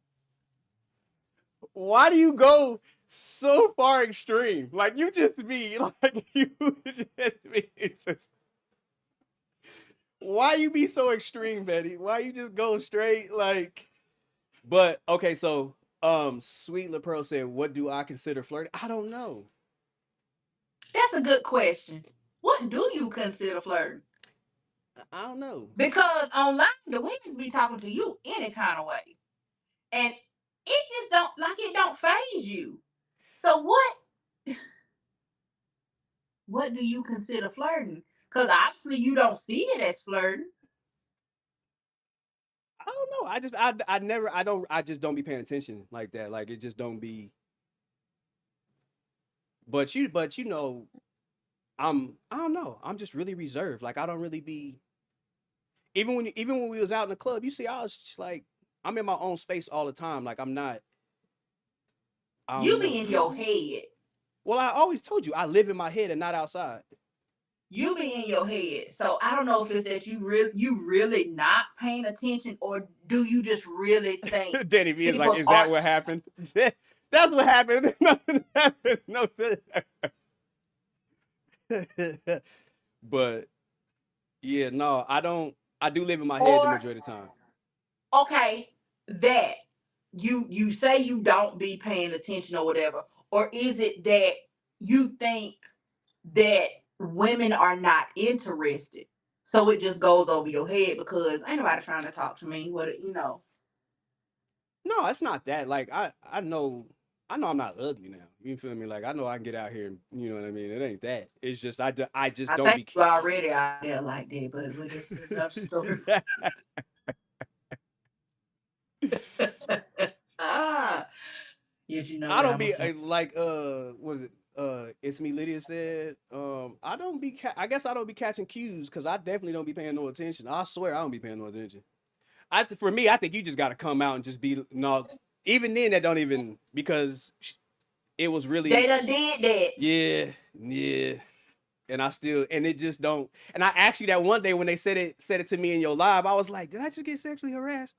Why do you go so far extreme? Like you just be like you just be just. Why you be so extreme, Betty? Why you just go straight like? But okay, so Sweet LaPearl said, "What do I consider flirting?" I don't know. That's a good question. What do you consider flirting? I don't know. Because online the women be talking to you any kind of way. And it just don't phase you. So what do you consider flirting? Because obviously you don't see it as flirting. I don't know. I just don't be paying attention like that. Like it just don't be. But you know, I don't know. I'm just really reserved. Like I don't really be. Even when we was out in the club, you see, I was just like, I'm in my own space all the time. Like I'm not. You be in your head. Well, I always told you I live in my head and not outside. You be in your head. So I don't know if it's that you really not paying attention, or do you just really think Danny V is like, is that what happened? That's what happened. Nothing happened. No. But yeah, no, I don't. I do live in my head the majority of the time. Okay, that you say you don't be paying attention or whatever, or is it that you think that women are not interested, so it just goes over your head because ain't nobody trying to talk to me? No, it's not that. Like I know I'm not ugly now. You feel me? Like I know I can get out here and you know what I mean. It ain't that. It's just I just don't think be. you already out there like that, but it's enough story. Yet you know I what don't I'm be saying. like was it it's me Lydia said I don't be I guess I don't be catching cues because I definitely don't be paying no attention. I swear I don't be paying no attention. For me I think you just got to come out and just be no. Even then that don't even because it was really They done did that. yeah. And I still and it just don't. And I asked you that one day when they said it to me in your live. I was like, did I just get sexually harassed?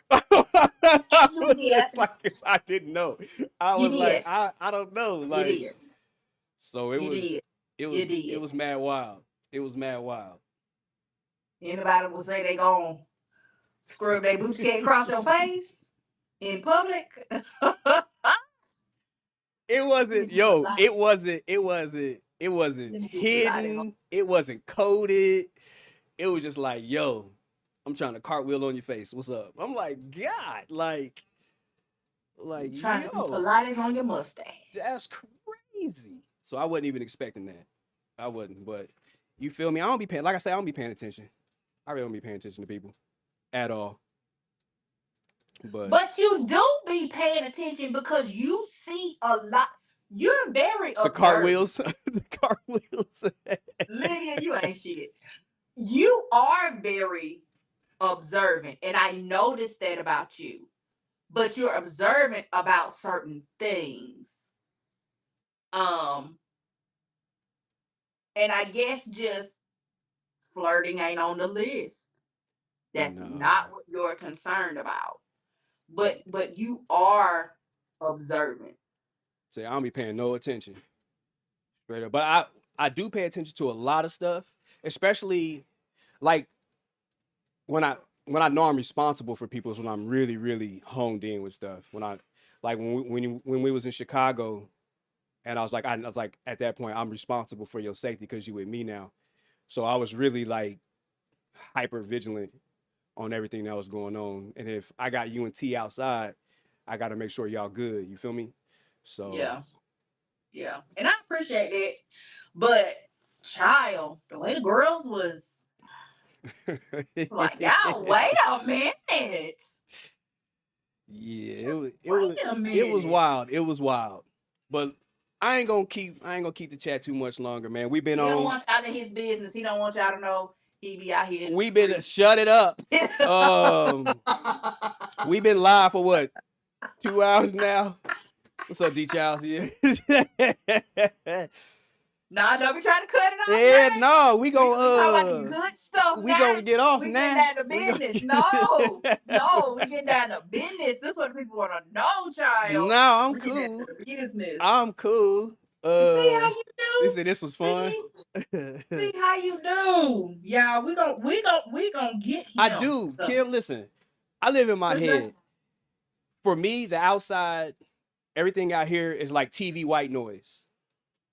You did. I didn't know. I You was like, did. I don't know. You Like, did. so You did. You it did. was mad wild. It was mad wild. Anybody will say they gonna scrub their booty cat across your face in public? It wasn't, yo, it Let wasn't me get some light in. hidden. It wasn't coded. It was just like, yo, I'm trying to cartwheel on your face. What's up? I'm like, God, like, Trying to do yo, Pilates on your mustache. that's crazy. So I wasn't even expecting that. I wasn't, but you feel me? I don't be paying, like I said, I don't be paying attention. I really don't be paying attention to people at all. But you do be paying attention because you see a lot. You're very the observant. cartwheels, the cartwheels. Lydia, you ain't shit. You are very observant, and I noticed that about you. But you're observant about certain things. And I guess just flirting ain't on the list. That's not what you're concerned about. But you are observant. See, I don't be paying no attention. Straight up. But I do pay attention to a lot of stuff, especially like when I know I'm responsible for people is when I'm really, really honed in with stuff. When I like when we was in Chicago and I was like at that point, I'm responsible for your safety because you with me now. So I was really like hyper vigilant on everything that was going on. And if I got you and T outside, I got to make sure y'all good. You feel me? So yeah, and I appreciate that. But child, the way the girls was like, y'all, wait a minute. Yeah, it was wild. It was wild. But I ain't gonna keep the chat too much longer, man. We've been He on. don't want y'all in his business. He don't want y'all to know he be out here. We been shut it up. We've been live for what, 2 hours now. What's up, D Charles? Yeah. Nah, don't be trying to cut it off. Yeah, no, we talk about gonna the good stuff. we gonna get off we now. Get down to business. No, we get down to business. This is what people want to know, child. No, I'm cool. Business. I'm cool. See how you do. They said this was fun. See how you do, y'all. We gonna get him. I do, Kim. Listen, I live in my head. For me, the outside, everything out here is like TV white noise.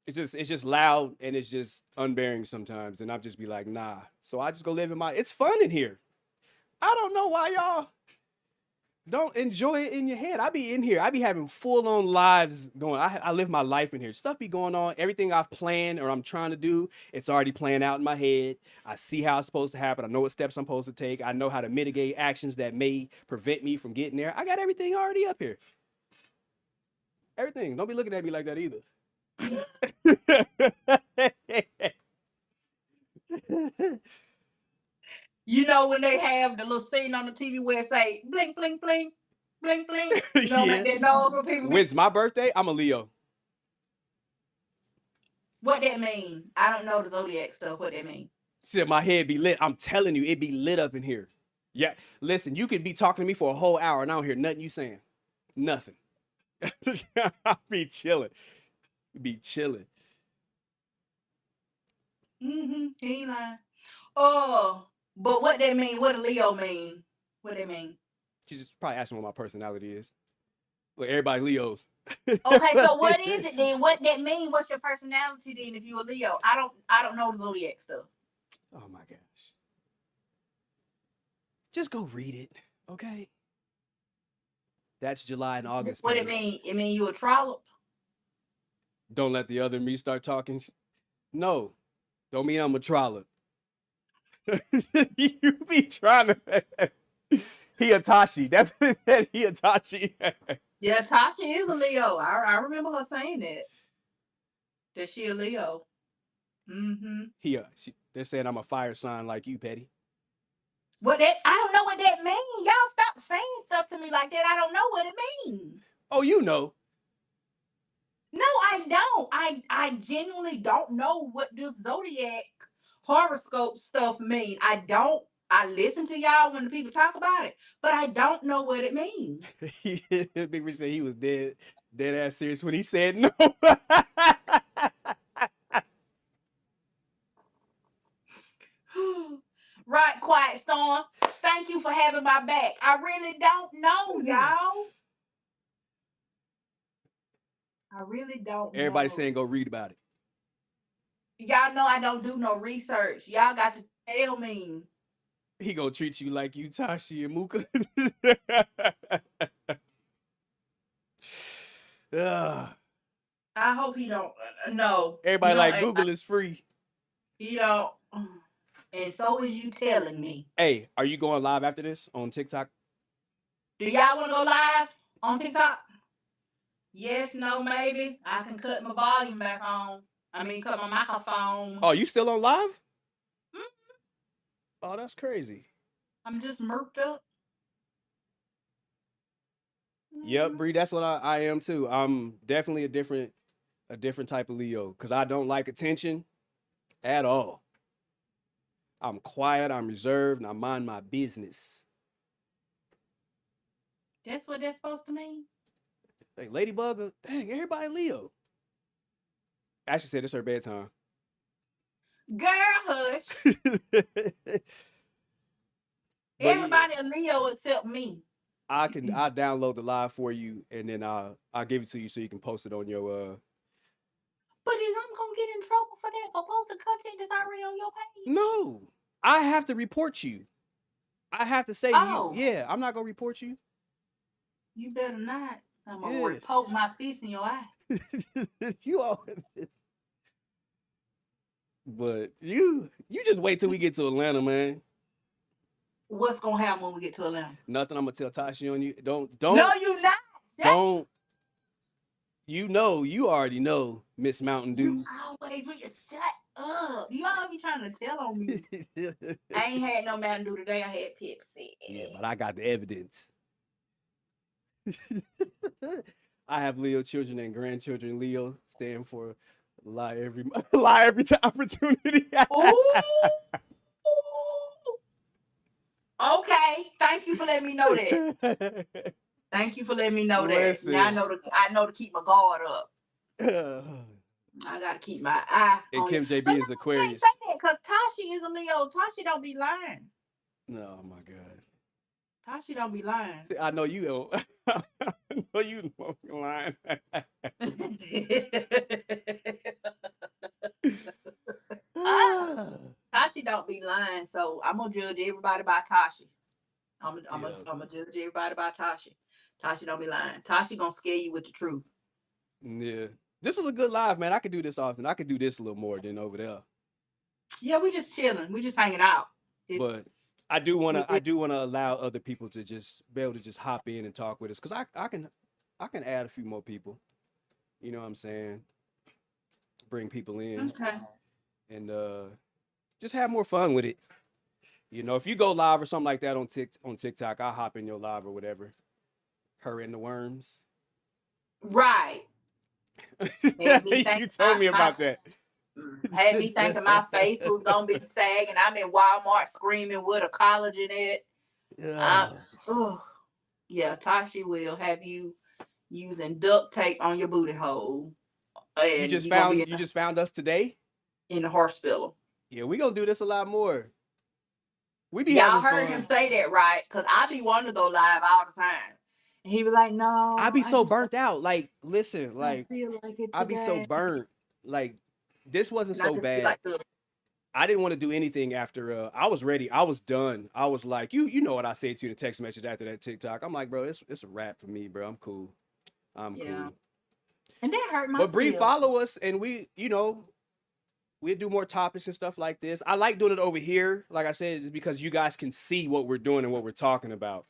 It's just loud and it's just unbearing sometimes, and I'll just be like, nah. So I just go live in my. It's fun in here. I don't know why y'all don't enjoy it in your head. I be in here. I be having full-on lives going. I live my life in here. Stuff be going on. Everything I've planned or I'm trying to do, it's already planned out in my head. I see how it's supposed to happen. I know what steps I'm supposed to take. I know how to mitigate actions that may prevent me from getting there. I got everything already up here. Everything. Don't be looking at me like that either. You know when they have the little scene on the TV where it say blink, blink, blink, blink, blink. You know, yeah. that nose for people. When's my birthday? I'm a Leo. What that mean? I don't know the zodiac stuff. What that mean? See, my head be lit. I'm telling you, it be lit up in here. Yeah, listen, you could be talking to me for a whole hour and I don't hear nothing you saying. Nothing. I'll be chilling. Be chilling. He ain't lying. But what that mean? What a Leo mean? What that mean? She's just probably asking what my personality is. Like everybody Leos. Okay, so what is it then? What that mean? What's your personality then? If you a Leo, I don't know the zodiac stuff. Oh my gosh. Just go read it, okay? That's July and August. What it mean? It mean you a trollop? Don't let the other me start talking. No, don't mean I'm a trollop. You be trying to. He a Tashi. That's what that he a Tashi. Yeah, Tashi is a Leo. I remember her saying that she a Leo. They're saying I'm a fire sign like you, Petty. What that? I don't know what that means. Y'all stop saying stuff to me like that. I don't know what it means. Oh, you know. No, I don't. I genuinely don't know what this zodiac horoscope stuff mean. I don't. I listen to y'all when the people talk about it, but I don't know what it means. Big Rich said he was dead ass serious when he said no. Right, Quiet Storm. Thank you for having my back. I really don't know, y'all. I really don't Everybody know. saying go read about it. Y'all know I don't do no research. Y'all got to tell me. He gonna treat you like you Tashi and Mooka. I hope he don't. No. Everybody no, like Google is free. He don't. And so is you telling me. Hey, are you going live after this on TikTok? Do y'all want to go live on TikTok? Yes, no, maybe. I can cut my volume back on. Cut my microphone. Oh, you still on live? Mm-hmm. Oh, that's crazy. I'm just murked up. Yep, Bree, that's what I am too. I'm definitely a different type of Leo because I don't like attention at all. I'm quiet, I'm reserved, and I mind my business. That's what that's supposed to mean? Like Ladybug, dang, everybody Leo. Ashley said it's her bedtime. Girl, hush. Everybody a Leo except me. I'll download the live for you and then I'll give it to you so you can post it on your But is I'm gonna get in trouble for that for posting content that's already on your page? No. I have to report you. I have to say you. Yeah, I'm not gonna report you. You better not. I'm gonna poke my fist in your eye. You always. But you just wait till we get to Atlanta, man. What's gonna happen when we get to Atlanta? Nothing. I'm gonna tell Tashi on you. Don't. No, you not. Don't. You already know, Miss Mountain Dew. You always shut up. You always be trying to tell on me. I ain't had no Mountain Dew today. I had Pepsi. Yeah, but I got the evidence. I have Leo children and grandchildren. Leo stand for lie every opportunity. Ooh. Okay, thank you for letting me know that. Thank you for letting me know that. Now I know to keep my guard up. I gotta keep my eye and on Kim you. JB is Aquarius. Can't say that because Tashi is a Leo. Tashi don't be lying. No, oh my God. Tashi don't be lying. See, I know you don't. I know you don't be lying. Tashi don't be lying, so I'm gonna judge everybody by Tashi. I'm gonna judge everybody by Tashi. Tashi don't be lying. Tashi gonna scare you with the truth. Yeah, this was a good live, man. I could do this often. I could do this a little more than over there. Yeah, we just chilling. We just hanging out. But I do want to allow other people to just be able to just hop in and talk with us because I can add a few more people. You know what I'm saying? Bring people in. Okay. And just have more fun with it. You know, if you go live or something like that on TikTok, I'll hop in your live or whatever. Her and the worms. Right. You told me about that. Had me thinking my face was gonna be sagging. I'm in Walmart screaming with a collagen in it. Yeah, Tashi will have you using duct tape on your booty hole. And you just found us today in the hospital. Yeah, we gonna do this a lot more. We be y'all heard him say that, right? Because I be wanting to go live all the time. And he be like, no. I be so burnt out. Like, listen, like, I feel like it today. I be so burnt. Like, this wasn't so bad. I didn't want to do anything after I was ready. I was done. I was like, you know what I said to you in a text message after that TikTok. I'm like, bro, it's a wrap for me, bro. I'm cool. I'm cool. And that hurt my But Bree, follow us and we do more topics and stuff like this. I like doing it over here. Like I said, it's because you guys can see what we're doing and what we're talking about.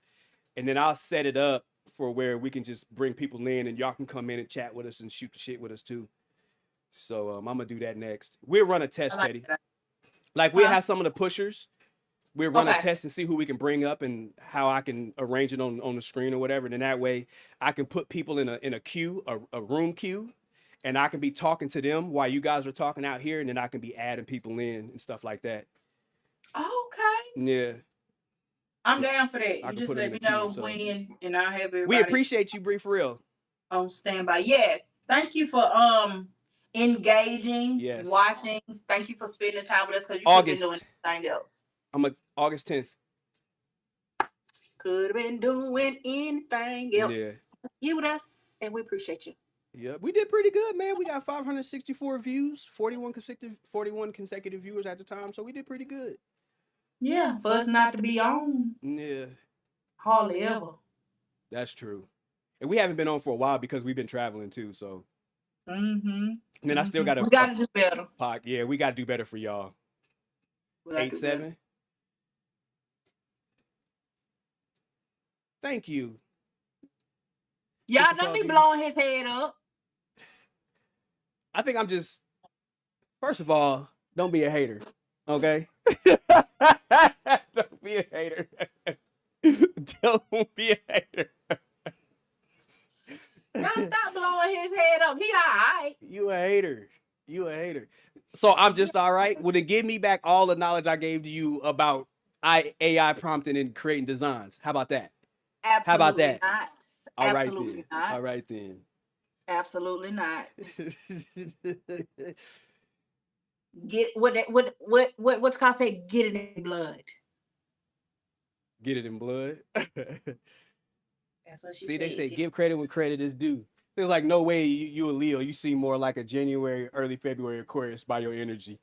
And then I'll set it up for where we can just bring people in and y'all can come in and chat with us and shoot the shit with us too. So I'm gonna do that next. We'll run a test, Petty. Like we'll have some of the pushers. We'll run a test and see who we can bring up and how I can arrange it on the screen or whatever. And then that way I can put people in a queue, a room queue, and I can be talking to them while you guys are talking out here, and then I can be adding people in and stuff like that. Okay. Yeah. I'm down for that. You just let me know when, and I'll have everybody. We appreciate you, Bree, for real. On standby. Yes. Thank you for engaging, watching. Thank you for spending time with us because you couldn't be doing anything else. August 10th. Could have been doing anything else. Yeah. You with us, and we appreciate you. Yeah, we did pretty good, man. We got 564 views, 41 consecutive viewers at the time, so we did pretty good. Yeah, for us not to be on Yeah, hardly ever. that's true. And we haven't been on for a while because we've been traveling too. So, and then I still got we gotta do better. Yeah, we got to do better for y'all. 8-7. Thank you. Y'all don't be blowing his head up. I think I'm just. First of all, don't be a hater, okay? Don't be a hater. Don't be a hater. Y'all stop blowing his head up. He all right. You a hater. You a hater. So I'm just all right. Well, then give me back all the knowledge I gave to you about AI prompting and creating designs. How about that? Absolutely How about that? Not. All right Absolutely then. not. All right then. Absolutely not. Get what Kyle say? Get it in blood. Get it in blood. That's what she See, said. they say give credit when credit is due. There's like no way you a Leo. You seem more like a January, early February Aquarius by your energy.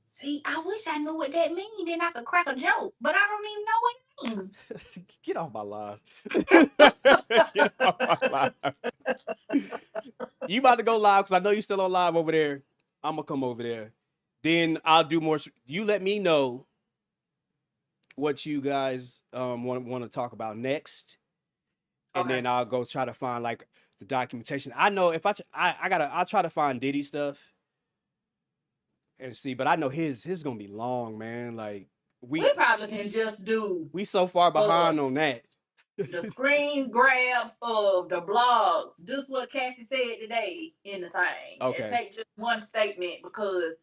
See, I wish I knew what that means. Then I could crack a joke, but I don't even know what it means. Get off my live. Get off my live. You about to go live because I know you still on live over there. I'm gonna come over there. Then I'll do more. You let me know what you guys want to talk about next, and then I'll go try to find like the documentation. I know if I'll try to find Diddy stuff and see, but I know his gonna be long, man. Like we probably can just do. We so far behind on that. The screen grabs of the blogs. This is what Cassie said today in the thing. Okay. And take just one statement because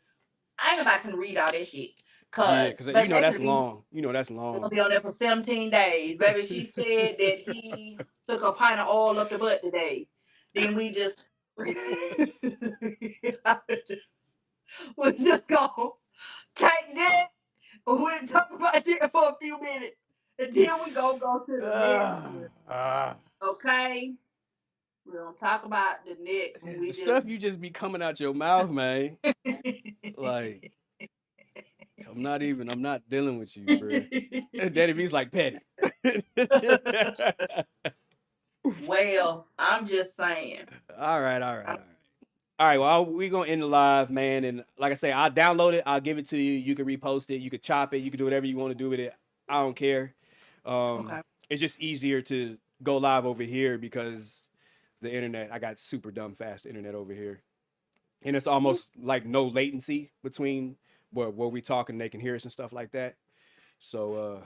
I ain't about to read all that shit. Because you know that's long. You know that's long. Gonna be on there for 17 days. Baby, she said that he took a pint of oil up the butt today. Then we just we just go take that. We'll talk about that for a few minutes. And then we go to the next one. Okay? We're gonna talk about the next one. The stuff you just be coming out your mouth, man. Like I'm not dealing with you, bro. Daddy V's like Petty. Well, I'm just saying. All right. Well, we're gonna end the live, man. And like I say, I'll download it, I'll give it to you. You can repost it, you can chop it, you can do whatever you want to do with it. I don't care. It's just easier to go live over here because the internet, I got super dumb fast internet over here. And it's almost like no latency between where we talk and they can hear us and stuff like that. So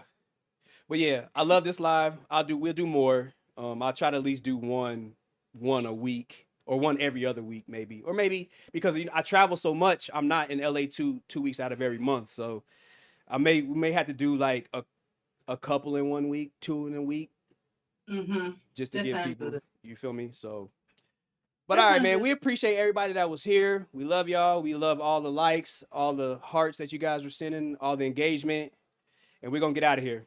but yeah, I love this live. We'll do more. I'll try to at least do one a week or one every other week maybe. Or maybe because I travel so much, I'm not in LA 2 weeks out of every month. So we may have to do like a couple in 1 week, 2 in a week. Just to give people good. You feel me? So but all right, man, we appreciate everybody that was here. We love y'all. We love all the likes, all the hearts that you guys were sending, all the engagement. And we're going to get out of here.